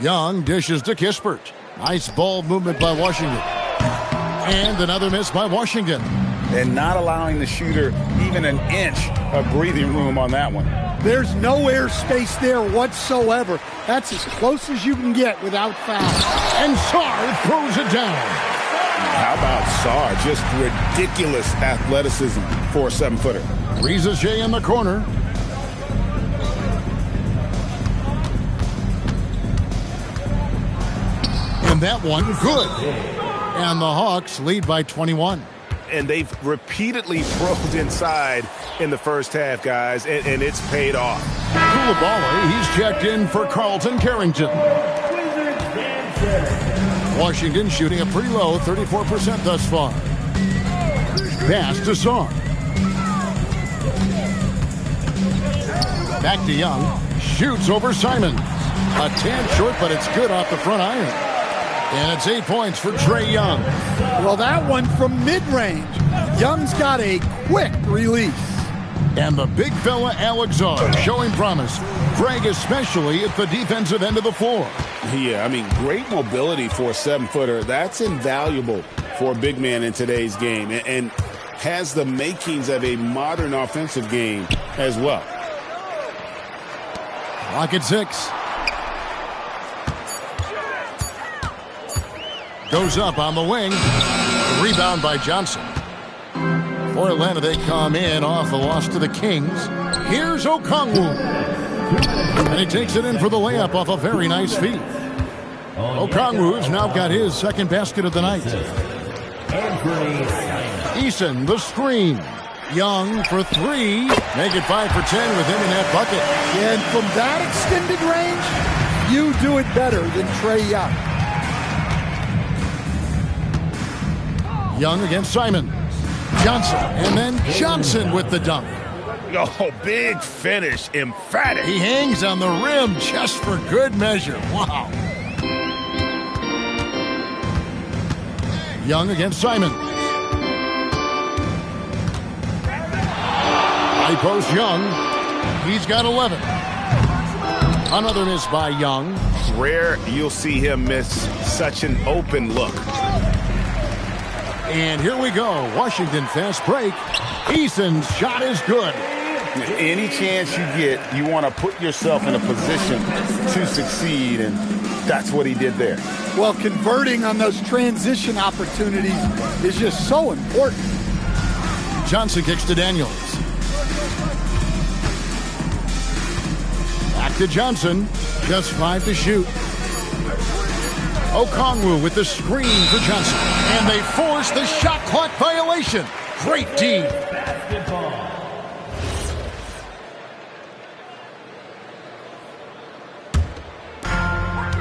H: Young dishes to Kispert. Nice ball movement by Washington. And another miss by Washington.
K: And not allowing the shooter even an inch of breathing room on that one.
J: There's no air space there whatsoever. That's as close as you can get without foul.
H: And Sarr throws it down.
I: How about Sarr? Just ridiculous athleticism for a 7-footer.
H: Risache in the corner. And that one, good. And the Hawks lead by 21.
I: And they've repeatedly probed inside in the first half, guys, and it's paid off.
H: Koulibaly, he's checked in for Carlton Carrington. Washington shooting a pretty low 34% thus far. Pass to Sarr. Back to Young. Shoots over Simons. A tad short, but it's good off the front iron. And it's 8 points for Trae Young.
J: Well, that one from mid-range. Young's got a quick release.
H: And the big fella Alexander showing promise. Greg especially at the defensive end of the floor.
I: Yeah, I mean, great mobility for a 7-footer. That's invaluable for a big man in today's game. And has the makings of a modern offensive game as well.
H: Clock at 6. Goes up on the wing. Rebound by Johnson. For Atlanta, they come in off the loss to the Kings. Here's Okongwu. And he takes it in for the layup off a very nice feed. Okongwu's now got his second basket of the night. Eason, the screen. Young for 3. Make it 5 for 10 with him in that bucket.
J: And from that extended range, you do it better than Trae Young.
H: Young against Simon. Johnson, and then Johnson with the dunk.
I: Oh, big finish, emphatic.
H: He hangs on the rim just for good measure. Wow. Young against Simon. High post Young. He's got 11. Another miss by Young.
I: Rare you'll see him miss such an open look.
H: And here we go. Washington fast break. Eason's shot is good.
K: Any chance you get, you want to put yourself in a position to succeed, and that's what he did there.
J: Well, converting on those transition opportunities is just so important.
H: Johnson kicks to Daniels. Back to Johnson. Just 5 to shoot. Okongwu with the screen for Johnson. And they force the shot clock violation. Great D.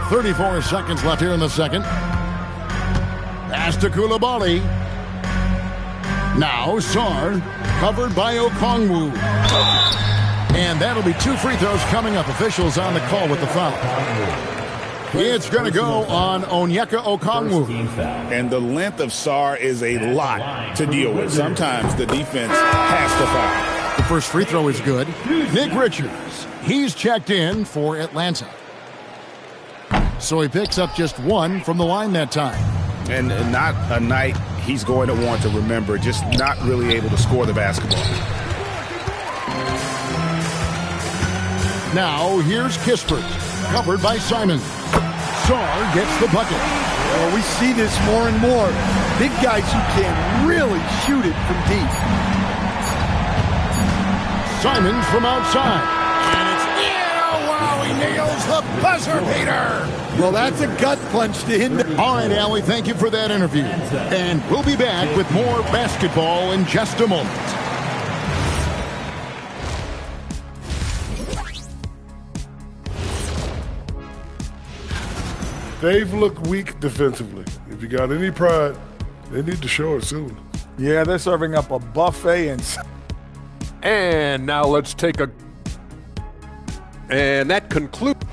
H: 34 seconds left here in the second. Pass to Koulibaly. Now Sarr, covered by Okongwu. And that'll be 2 free throws coming up. Officials on the call with the foul. It's going to go on Onyeka Okongwu.
K: And the length of Sarr is a lot to deal with. Sometimes the defense has to foul.
H: The first free throw is good. Nick Richards, he's checked in for Atlanta. So he picks up just 1 from the line that time.
K: And not a night he's going to want to remember, just not really able to score the basketball.
H: Now here's Kispert, covered by Simon. Sarr gets the bucket.
J: Well, we see this more and more. Big guys who can really shoot it from deep.
H: Simon from outside. And it's wow, he nails the buzzer beater.
J: Well, that's a gut punch to him.
H: All right, Allie, thank you for that interview. And we'll be back with more basketball in just a moment.
B: They've looked weak defensively. If you got any pride, they need to show it soon.
D: Yeah, they're serving up a buffet
A: And now let's take a... And that concludes...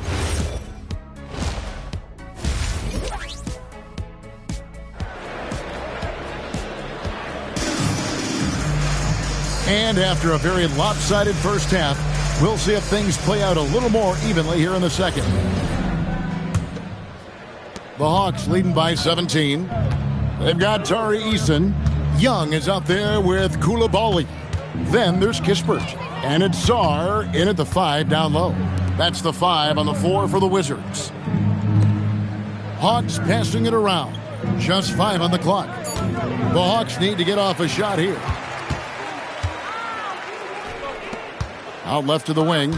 H: And after a very lopsided first half, we'll see if things play out a little more evenly here in the second. The Hawks leading by 17. They've got Tari Eason. Young is out there with Koulibaly. Then there's Kispert. And it's Sarr in at the 5 down low. That's the 5 on the floor for the Wizards. Hawks passing it around. Just 5 on the clock. The Hawks need to get off a shot here. Out left to the wing.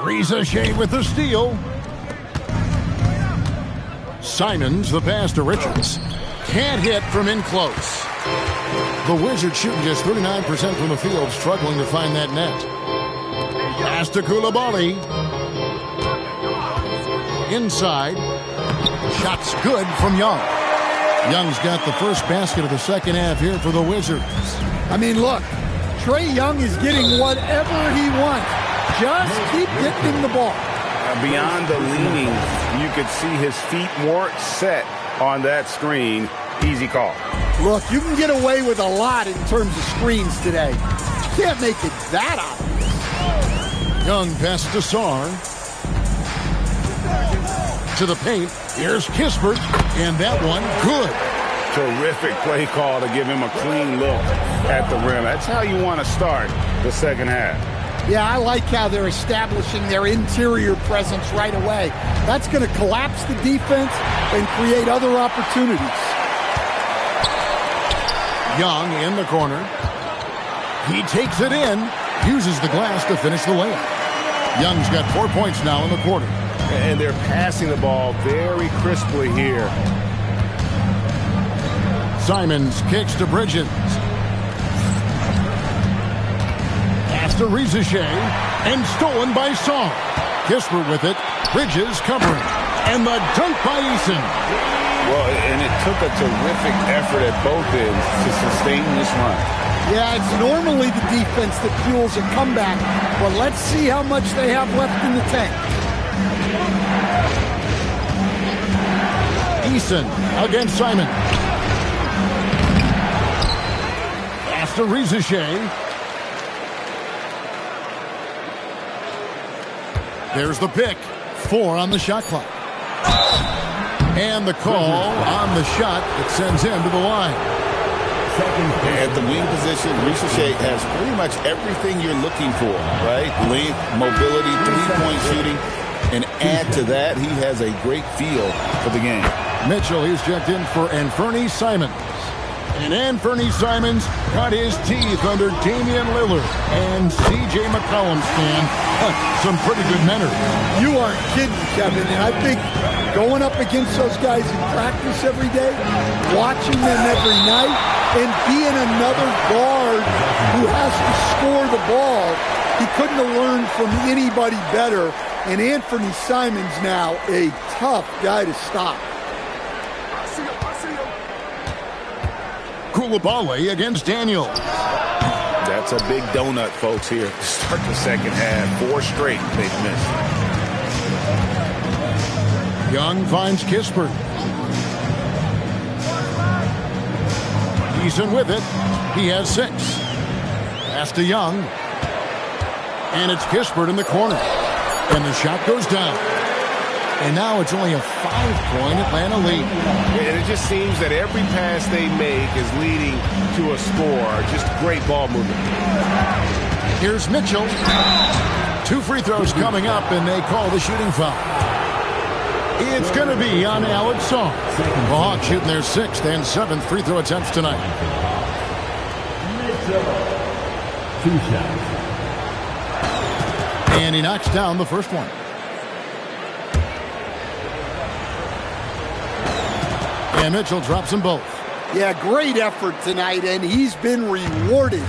H: Riza with the steal. Simons the pass to Richards. Can't hit from in close. The Wizards shooting just 39% from the field, struggling to find that net. Pass to Koulibaly. Inside. Shot's good from Young. Young's got the first basket of the second half here for the Wizards.
J: I mean, look, Trae Young is getting whatever he wants. Just keep getting him the ball.
K: Beyond the leaning, you could see his feet weren't set on that screen. Easy call.
J: Look, you can get away with a lot in terms of screens today. You can't make it that obvious.
H: Young pass to Sarr. To the paint. Here's Kispert. And that one, good.
K: Terrific play call to give him a clean look at the rim. That's how you want to start the second half.
J: Yeah, I like how they're establishing their interior presence right away. That's going to collapse the defense and create other opportunities.
H: Young in the corner. He takes it in. Uses the glass to finish the layup. Young's got 4 points now in the quarter.
K: And they're passing the ball very crisply here.
H: Simons kicks to Bridges. Pass to Riza and stolen by Sarr. Kispert with it. Bridges covering. And the dunk by Eason.
K: Well, and it took a terrific effort at both ends to sustain this run.
J: Yeah, it's normally the defense that fuels a comeback, but let's see how much they have left in the tank.
H: Eason against Simon. Pass to Riza. There's the pick. 4 on the shot clock. And the call on the shot that sends him to the line.
K: At the wing position, Riza has pretty much everything you're looking for, right? Length, mobility, three-point shooting. And add to that, he has a great feel for the game.
H: Mitchell, he's checked in for Anferny Simons. And Anthony Simons cut his teeth under Damian Lillard and C.J. McCollum, Stan. Some pretty good men.
J: You aren't kidding, Kevin. And I think going up against those guys in practice every day, watching them every night, and being another guard who has to score the ball, he couldn't have learned from anybody better. And Anthony Simons now a tough guy to stop.
H: Koulibaly against Daniels.
I: That's a big donut, folks, here to start the second half. 4 straight they've missed.
H: Young finds Kispert. Eason with it. He has 6. Pass to Young. And it's Kispert in the corner. And the shot goes down. And now it's only a 5-point Atlanta lead.
I: And it just seems that every pass they make is leading to a score. Just great ball movement.
H: Here's Mitchell. 2 free throws coming up, and they call the shooting foul. It's going to be on Alex Song. The Hawks shooting their 6th and 7th free throw attempts tonight.
G: Mitchell. 2 shots.
H: And he knocks down the first one. And Mitchell drops them both.
J: Yeah, great effort tonight, and he's been rewarded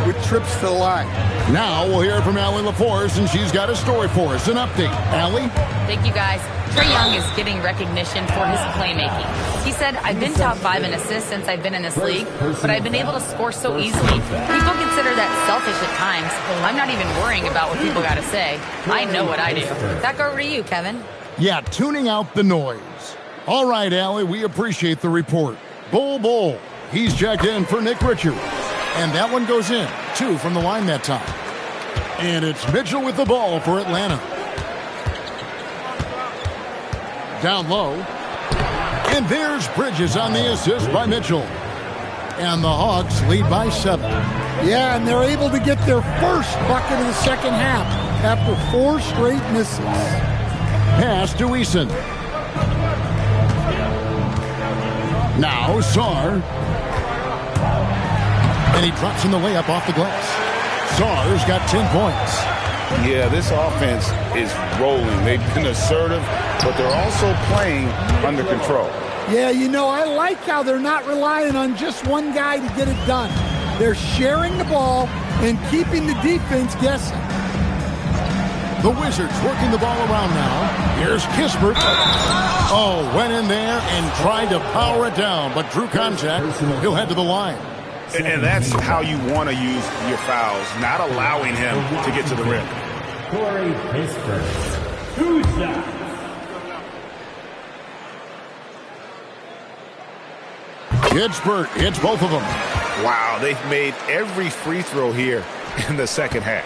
J: with trips to the line.
H: Now we'll hear from Allie LaForce, and she's got a story for us. An update. Allie?
F: Thank you, guys. Trae Young is getting recognition for his playmaking. He said, I've been top 5 in assists since I've been in this league, but I've been able to score so easily. People consider that selfish at times. I'm not even worrying about what people got to say. I know what I do. Back over to you, Kevin.
H: Yeah, tuning out the noise. All right, Allie, we appreciate the report. Bull. He's checked in for Nick Richards. And that one goes in. 2 from the line that time. And it's Mitchell with the ball for Atlanta. Down low. And there's Bridges on the assist by Mitchell. And the Hawks lead by 7.
J: Yeah, and they're able to get their first bucket of the second half after 4 straight misses.
H: Pass to Eason. Now Sarr. And he drops in the layup off the glass. Sarr's got 10 points.
I: Yeah, this offense is rolling. They've been assertive, but they're also playing under control.
J: Yeah, you know, I like how they're not relying on just one guy to get it done. They're sharing the ball and keeping the defense guessing.
H: The Wizards working the ball around now. Here's Kispert. Oh, went in there and tried to power it down, but drew contact. He'll head to the line.
I: And that's how you want to use your fouls, not allowing him to get to the rim.
G: Corey Kispert. 2 shots.
H: Kispert hits both of them.
I: Wow, they've made every free throw here in the second half.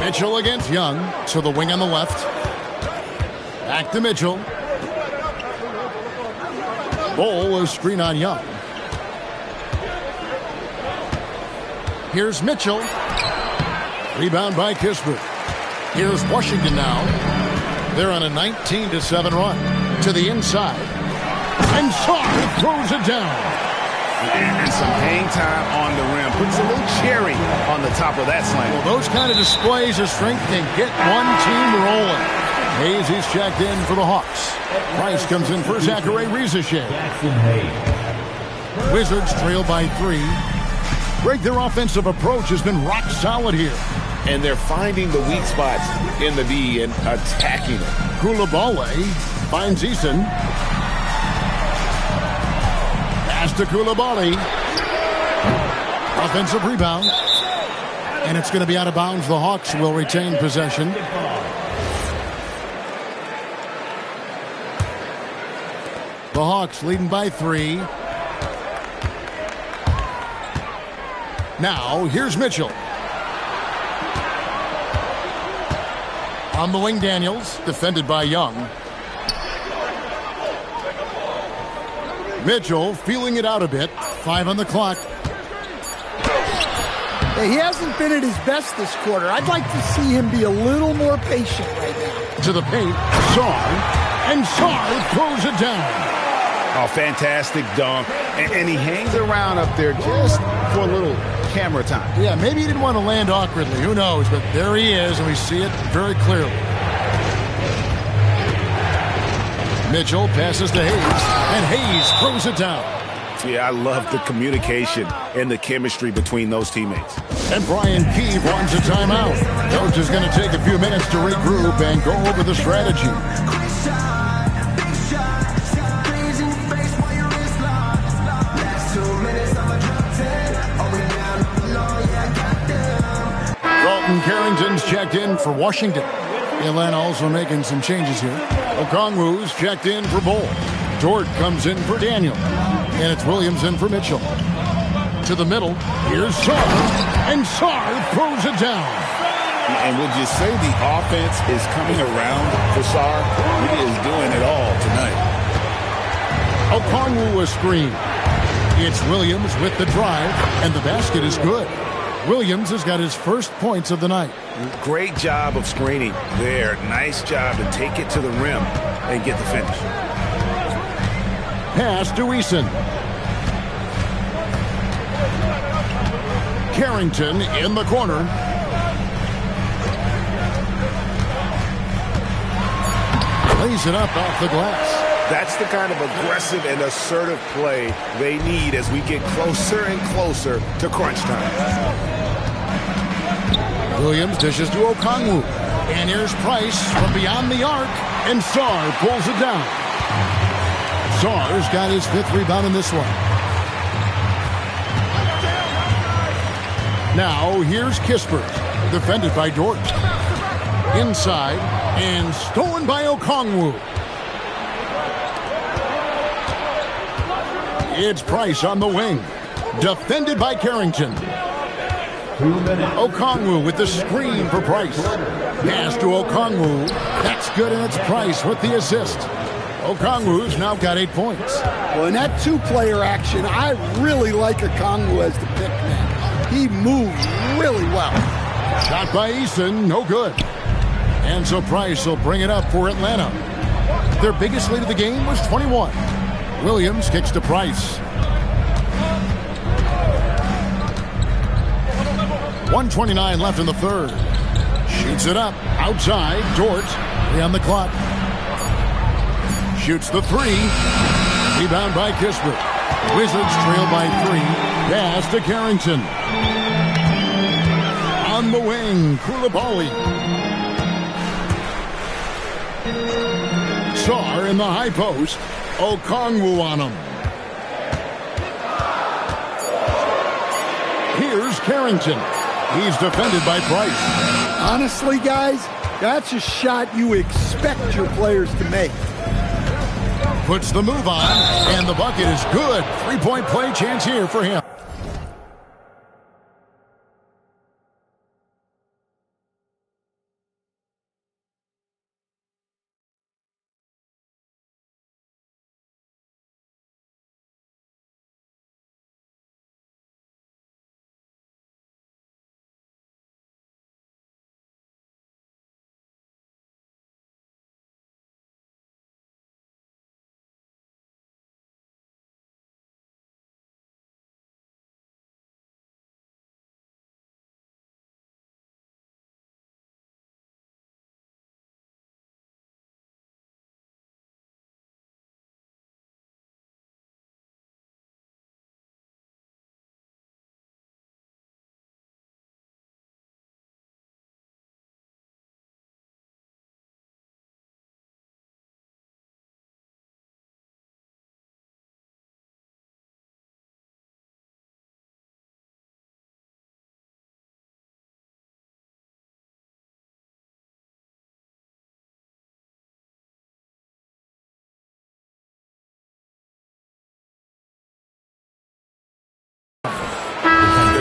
H: Mitchell against Young to the wing on the left. Back to Mitchell. Bull is screen on Young. Here's Mitchell. Rebound by Kispert. Here's Washington now. They're on a 19-7 run. To the inside. And Sarr throws it down.
I: And some hang time on the rim. Puts a little cherry on the top of that slam.
H: Well, those kind of displays of strength can get one team rolling. Hayes is checked in for the Hawks. Price comes in for Zachary Rizachet. Wizards trail by 3. Greg, their offensive approach has been rock solid here.
I: And they're finding the weak spots in the D and attacking it.
H: Koulibaly finds Eason. Pass to Koulibaly. Offensive rebound. And it's going to be out of bounds. The Hawks will retain possession. The Hawks leading by 3. Now, here's Mitchell. On the wing, Daniels, defended by Young. Mitchell feeling it out a bit. 5 on the clock.
J: He hasn't been at his best this quarter. I'd like to see him be a little more patient right now.
H: To the paint, Sarr. And Sarr throws it down.
K: Oh, fantastic dunk. And he hangs around up there just for a little camera time.
H: Yeah, maybe he didn't want to land awkwardly. Who knows? But there he is, and we see it very clearly. Mitchell passes to Hayes, and Hayes throws it down.
K: Yeah, I love the communication and the chemistry between those teammates.
H: And Brian Keefe runs a timeout. Coach is going to take a few minutes to regroup and go over the strategy. Dalton Carrington's checked in for Washington. Atlanta also making some changes here. Okongwu's checked in for Bull. Dort comes in for Daniel. And it's Williams in for Mitchell. To the middle, here's Sarr. And Sarr throws it down.
K: And would you say the offense is coming around for Sarr? He is doing it all tonight.
H: Okongwu a screen. It's Williams with the drive, and the basket is good. Williams has got his first points of the night.
K: Great job of screening there. Nice job to take it to the rim and get the finish.
H: Pass to Eason. Carrington in the corner. Lays it up off the glass.
K: That's the kind of aggressive and assertive play they need as we get closer and closer to crunch time.
H: Williams dishes to Okongwu. And here's Price from beyond the arc. And Sarr pulls it down. Sarr's got his 5th rebound in this one. Now here's Kispert. Defended by Dort. Inside. And stolen by Okongwu. It's Price on the wing. Defended by Carrington. Okongwu with the screen for Price. Pass to Okongwu. That's good, and it's Price with the assist. Okongwu's now got 8 points.
J: Well, in that two-player action, I really like Okongwu as the pick man. He moves really well.
H: Shot by Eason, no good. And so Price will bring it up for Atlanta. Their biggest lead of the game was 21. Williams kicks to Price. 1:29 left in the third. Shoots it up. Outside. Dort. 3 on the clock. Shoots the 3. Rebound by Kispert. Wizards trail by 3. Pass to Carrington. On the wing. Koulibaly. Sarr in the high post. Okongwu on him. Here's Carrington. He's defended by Price.
J: Honestly, guys, that's a shot you expect your players to make.
H: Puts the move on, and the bucket is good. 3-point play chance here for him.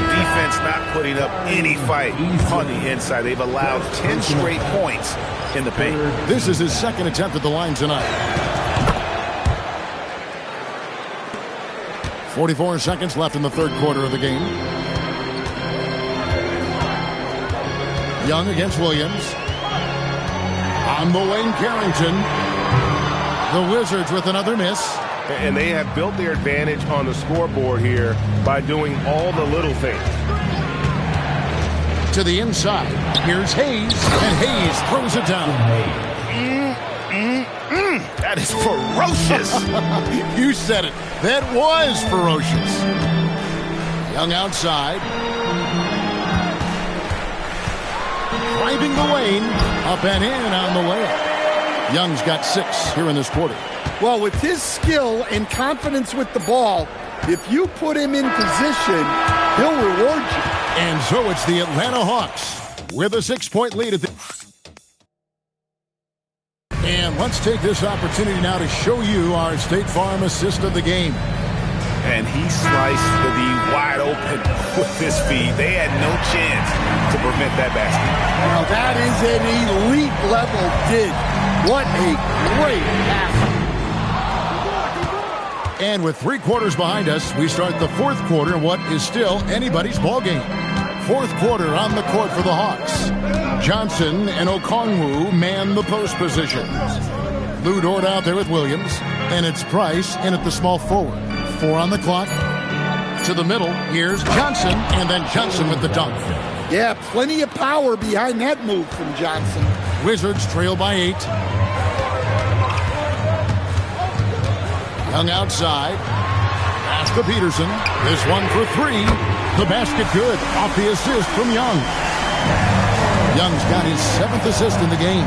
K: Defense not putting up any fight on the inside. They've allowed 10 straight points in the paint.
H: This is his second attempt at the line tonight. 44 seconds left in the third quarter of the game. Young against Williams. On the wing, Carrington. The Wizards with another miss.
I: And they have built their advantage on the scoreboard here by doing all the little things.
H: To the inside. Here's Hayes, and Hayes throws it down.
I: That is ferocious.
H: You said it. That was ferocious. Young outside. Driving the lane. Up and in on the layup. Young's got 6 here in this quarter.
J: Well, with his skill and confidence with the ball, if you put him in position, he'll reward you.
H: And so it's the Atlanta Hawks with a 6-point lead at the... And let's take this opportunity now to show you our State Farm assist of the game.
I: And he sliced the wide open with his feet. They had no chance to prevent that basket.
J: Now that is an elite level dig. What a great pass.
H: And with 3 quarters behind us, we start the 4th quarter in what is still anybody's ball game. 4th quarter on the court for the Hawks. Johnson and Okongwu man the post positions. Lou Dort out there with Williams, and it's Price in at the small forward. 4 on the clock. To the middle, here's Johnson, and then Johnson with the dunk.
J: Yeah, plenty of power behind that move from Johnson.
H: Wizards trail by 8. Young outside. Pass to Peterson. This one for 3. The basket good. Off the assist from Young. Young's got his 7th assist in the game.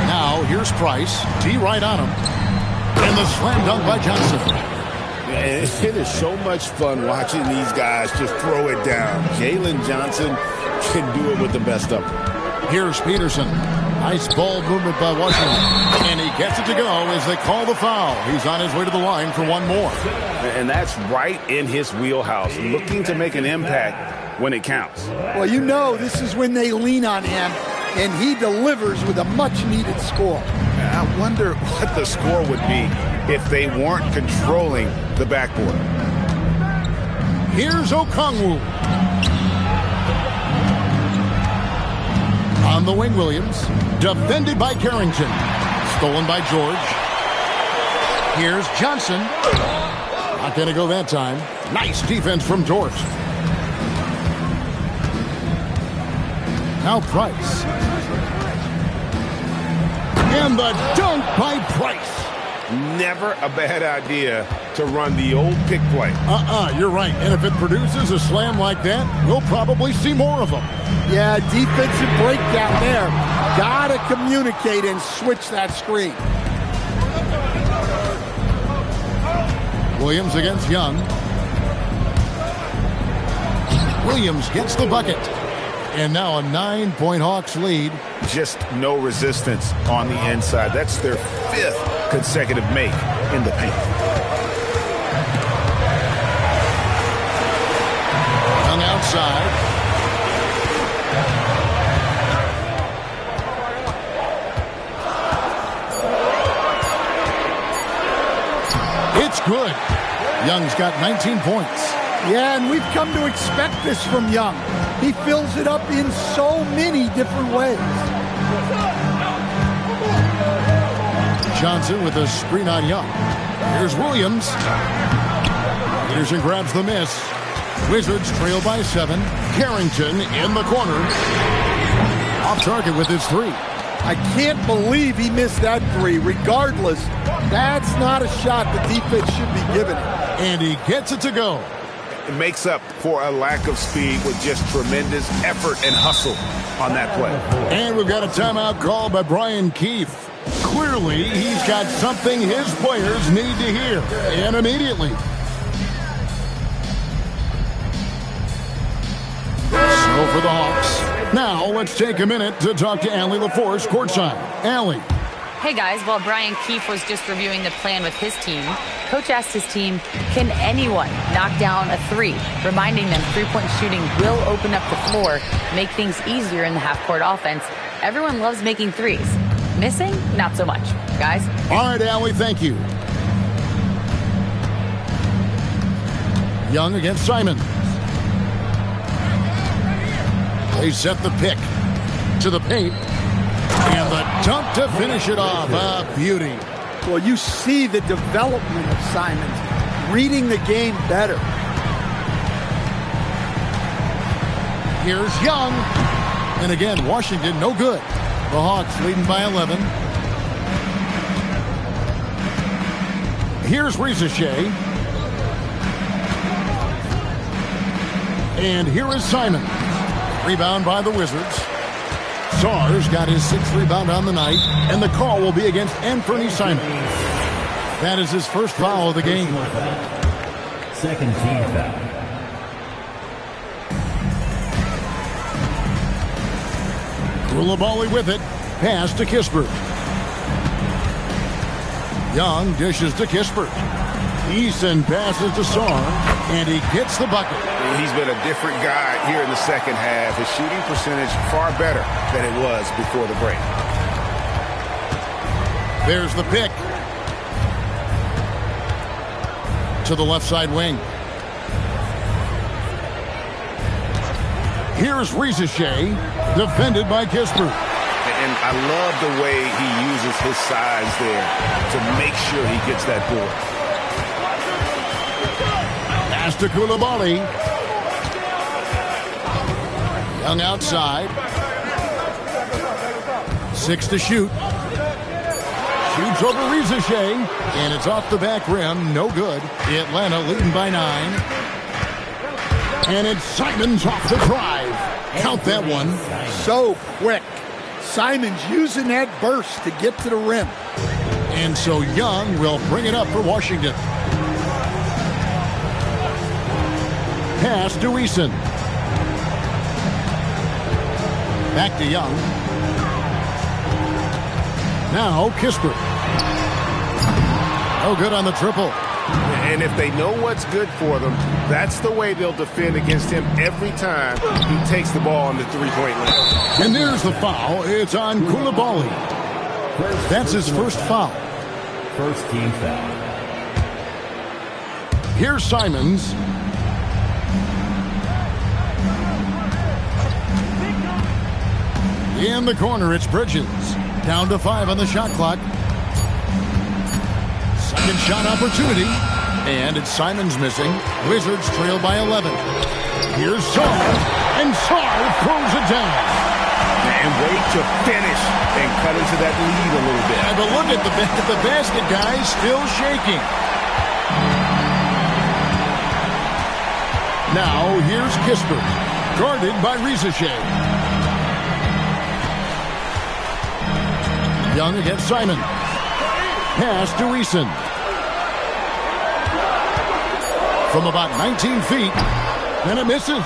H: Now here's Price. T right on him. And the slam dunk by Johnson.
K: It is so much fun watching these guys just throw it down. Jalen Johnson can do it with the best of them.
H: Here's Peterson. Nice ball movement by Washington. And he gets it to go as they call the foul. He's on his way to the line for one more.
I: And that's right in his wheelhouse, looking to make an impact when it counts.
J: Well, you know this is when they lean on him, and he delivers with a much-needed score.
I: I wonder what the score would be if they weren't controlling the backboard.
H: Here's Okongwu. On the wing, Williams. Defended by Carrington. Stolen by George. Here's Johnson. Not going to go that time. Nice defense from George. Now Price. And the dunk by Price.
I: Never a bad idea to run the old pick play.
H: You're right. And if it produces a slam like that, we'll probably see more of them.
J: Yeah, defensive breakdown there. Gotta communicate and switch that screen.
H: Williams against Young. Williams gets the bucket. And now a 9-point Hawks lead.
I: Just no resistance on the inside. That's their 5th consecutive make in the paint.
H: Young outside. It's good. Young's got 19 points.
J: Yeah, and we've come to expect this from Young. He fills it up in so many different ways.
H: Johnson with a screen on Young. Here's Williams. Peterson grabs the miss. Wizards trail by 7. Carrington in the corner. Off target with his 3.
J: I can't believe he missed that 3. Regardless, that's not a shot the defense should be giving him.
H: And he gets it to go.
I: It makes up for a lack of speed with just tremendous effort and hustle on that play.
H: And we've got a timeout called by Brian Keefe. Clearly, he's got something his players need to hear, and immediately. So for the Hawks. Now, let's take a minute to talk to Allie LaForce courtside. Allie.
F: Hey guys, while Brian Keefe was just reviewing the plan with his team, Coach asked his team, can anyone knock down a 3? Reminding them 3-point shooting will open up the floor, make things easier in the half-court offense. Everyone loves making 3s. Missing? Not so much. Guys?
H: All right, Allie, thank you. Young against Simon. They set the pick to the paint. And the dunk to finish it off. A beauty.
J: Well, you see the development of Simons, reading the game better.
H: Here's Young. And again, Washington, no good. The Hawks leading by 11. Here's Risache. And here is Simon. Rebound by the Wizards. Sars got his 6th rebound on the night. And the call will be against Anthony Simon. That is his first foul of the game.
G: Second team foul.
H: Koulibaly with it. Pass to Kispert. Young dishes to Kispert. Eason passes to Sar, and he gets the bucket.
I: He's been a different guy here in the second half. His shooting percentage far better than it was before the break.
H: There's the pick. To the left side wing. Here's Risache, defended by Kispert.
I: And I love the way he uses his size there to make sure he gets that board.
H: Pass to Koulibaly. Young outside. 6 to shoot. Shoots over Risache, and it's off the back rim. No good. Atlanta leading by 9. And it's Simons off the drive. Count that one.
J: So quick. Simons using that burst to get to the rim.
H: And so Young will bring it up for Washington. Pass to Eason. Back to Young. Now Kispert. No good on the triple.
I: And if they know what's good for them, that's the way they'll defend against him every time he takes the ball on the three-point line.
H: And there's the foul. It's on Koulibaly. That's his first foul.
G: First team foul.
H: Here's Simons. In the corner, it's Bridges. Down to 5 on the shot clock. Second shot opportunity. And it's Simons missing. Wizards trail by 11. Here's Sar. And Sar throws it down.
I: And wait to finish and cut into that lead a little bit.
H: Yeah, but look at the basket, guys. Still shaking. Now, here's Kispert. Guarded by Risache. Young against Simon. Pass to Eason. From about 19 feet. And it misses.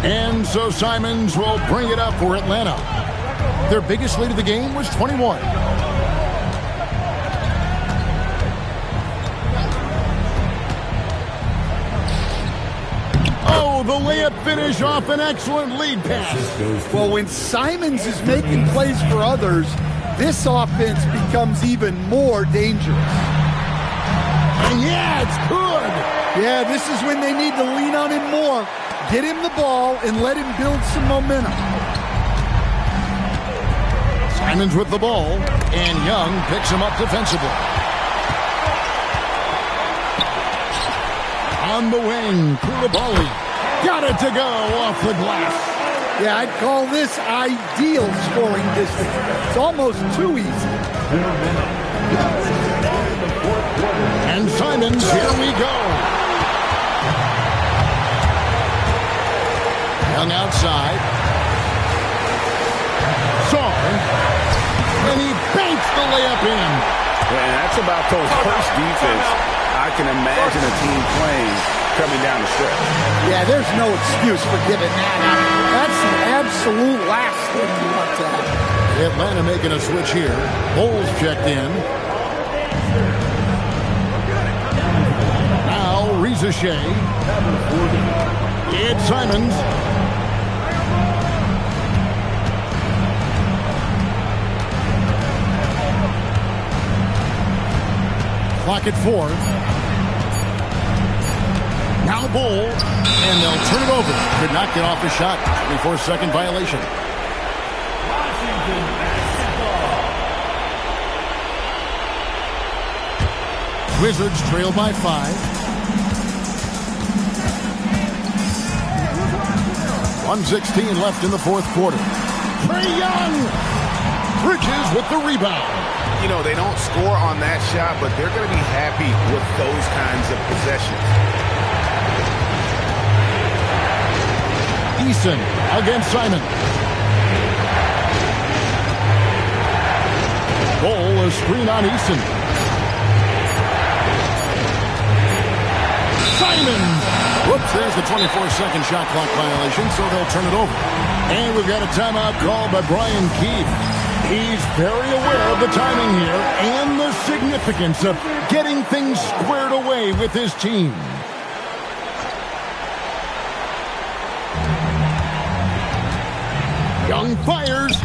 H: And so Simons will bring it up for Atlanta. Their biggest lead of the game was 21. Oh, the layup finish off an excellent lead pass.
J: Well, when Simons is making plays for others, this offense becomes even more dangerous.
H: And yeah, it's good.
J: Yeah, this is when they need to lean on him more. Get him the ball and let him build some momentum.
H: Simons with the ball, and Young picks him up defensively. On the wing, Koulibaly. Got it to go off the glass.
J: Yeah, I'd call this ideal scoring distance. It's almost too easy.
H: And Simons, here we go. Young outside. Sar. And he banks the layup in.
I: And that's about those first defense I can imagine a team playing coming down the stretch.
J: Yeah, there's no excuse for giving that up. That's the absolute last thing you want to have.
H: Atlanta making a switch here. Bowles checked in. Now Risache. It's Simons. Clock at 4. Now Bull, and they'll turn it over. Could not get off the shot. 24-second violation. Wizards trail by 5. 1:16 left in the fourth quarter. Trae Young! Bridges with the rebound.
I: You know, they don't score on that shot, but they're going to be happy with those kinds of possessions.
H: Eason against Simon. Ball, a screen on Eason. Simon! Whoops, there's the 24-second shot clock violation, so they'll turn it over. And we've got a timeout called by Brian Keefe. He's very aware of the timing here and the significance of getting things squared away with his team. Young fires.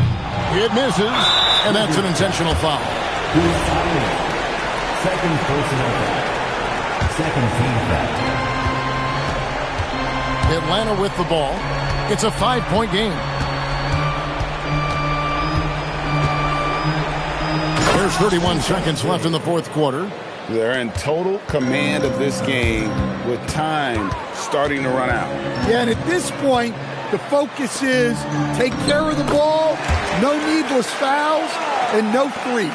H: It misses, and that's an intentional foul.
G: Second personal foul. Second team foul.
H: Atlanta with the ball. It's a 5-point game. There's 31 seconds left in the fourth quarter.
K: They're in total command of this game with time starting to run out.
J: Yeah, and at this point, the focus is take care of the ball, no needless fouls, and no threes.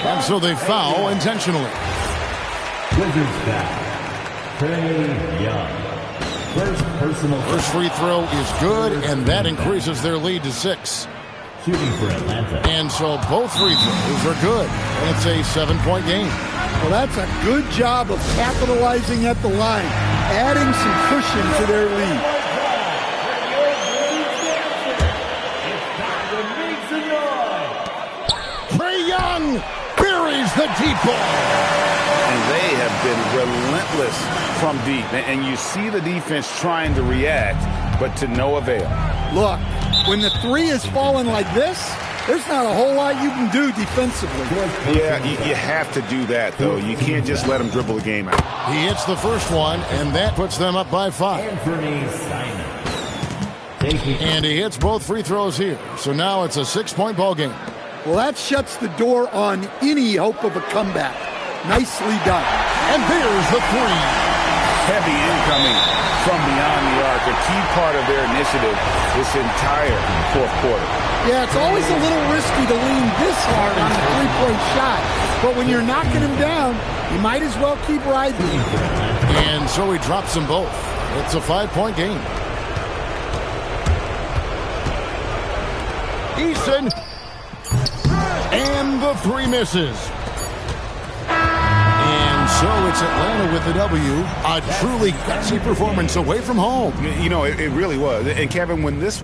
H: And so they foul intentionally.
G: Wizards foul. Trae Young.
H: First free throw is good, and that increases their lead to 6.
G: Shooting for Atlanta.
H: And so both free throws are good, and it's a 7-point game.
J: Well, that's a good job of capitalizing at the line, adding some cushion to their lead.
H: Trae Young buries the deep ball.
K: And they have been relentless from deep. And you see the defense trying to react, but to no avail.
J: Look, when the three is falling like this, there's not a whole lot you can do defensively.
K: Yeah, you have to do that, though. You can't just let them dribble the game out.
H: He hits the first one, and that puts them up by 5.
G: Anthony Simon.
H: And he hits both free throws here. So now it's a 6-point ball game.
J: Well, that shuts the door on any hope of a comeback. Nicely done.
H: And there's the 3.
K: Heavy incoming from beyond the arc, a key part of their initiative this entire fourth quarter.
J: Yeah, it's always a little risky to lean this hard on a three-point shot. But when you're knocking him down, you might as well keep riding.
H: And so he drops them both. It's a 5-point game. Eason. And the 3 misses. And so it's Atlanta with the W. A truly gutsy performance away from home.
K: You know, it really was. And Kevin, when this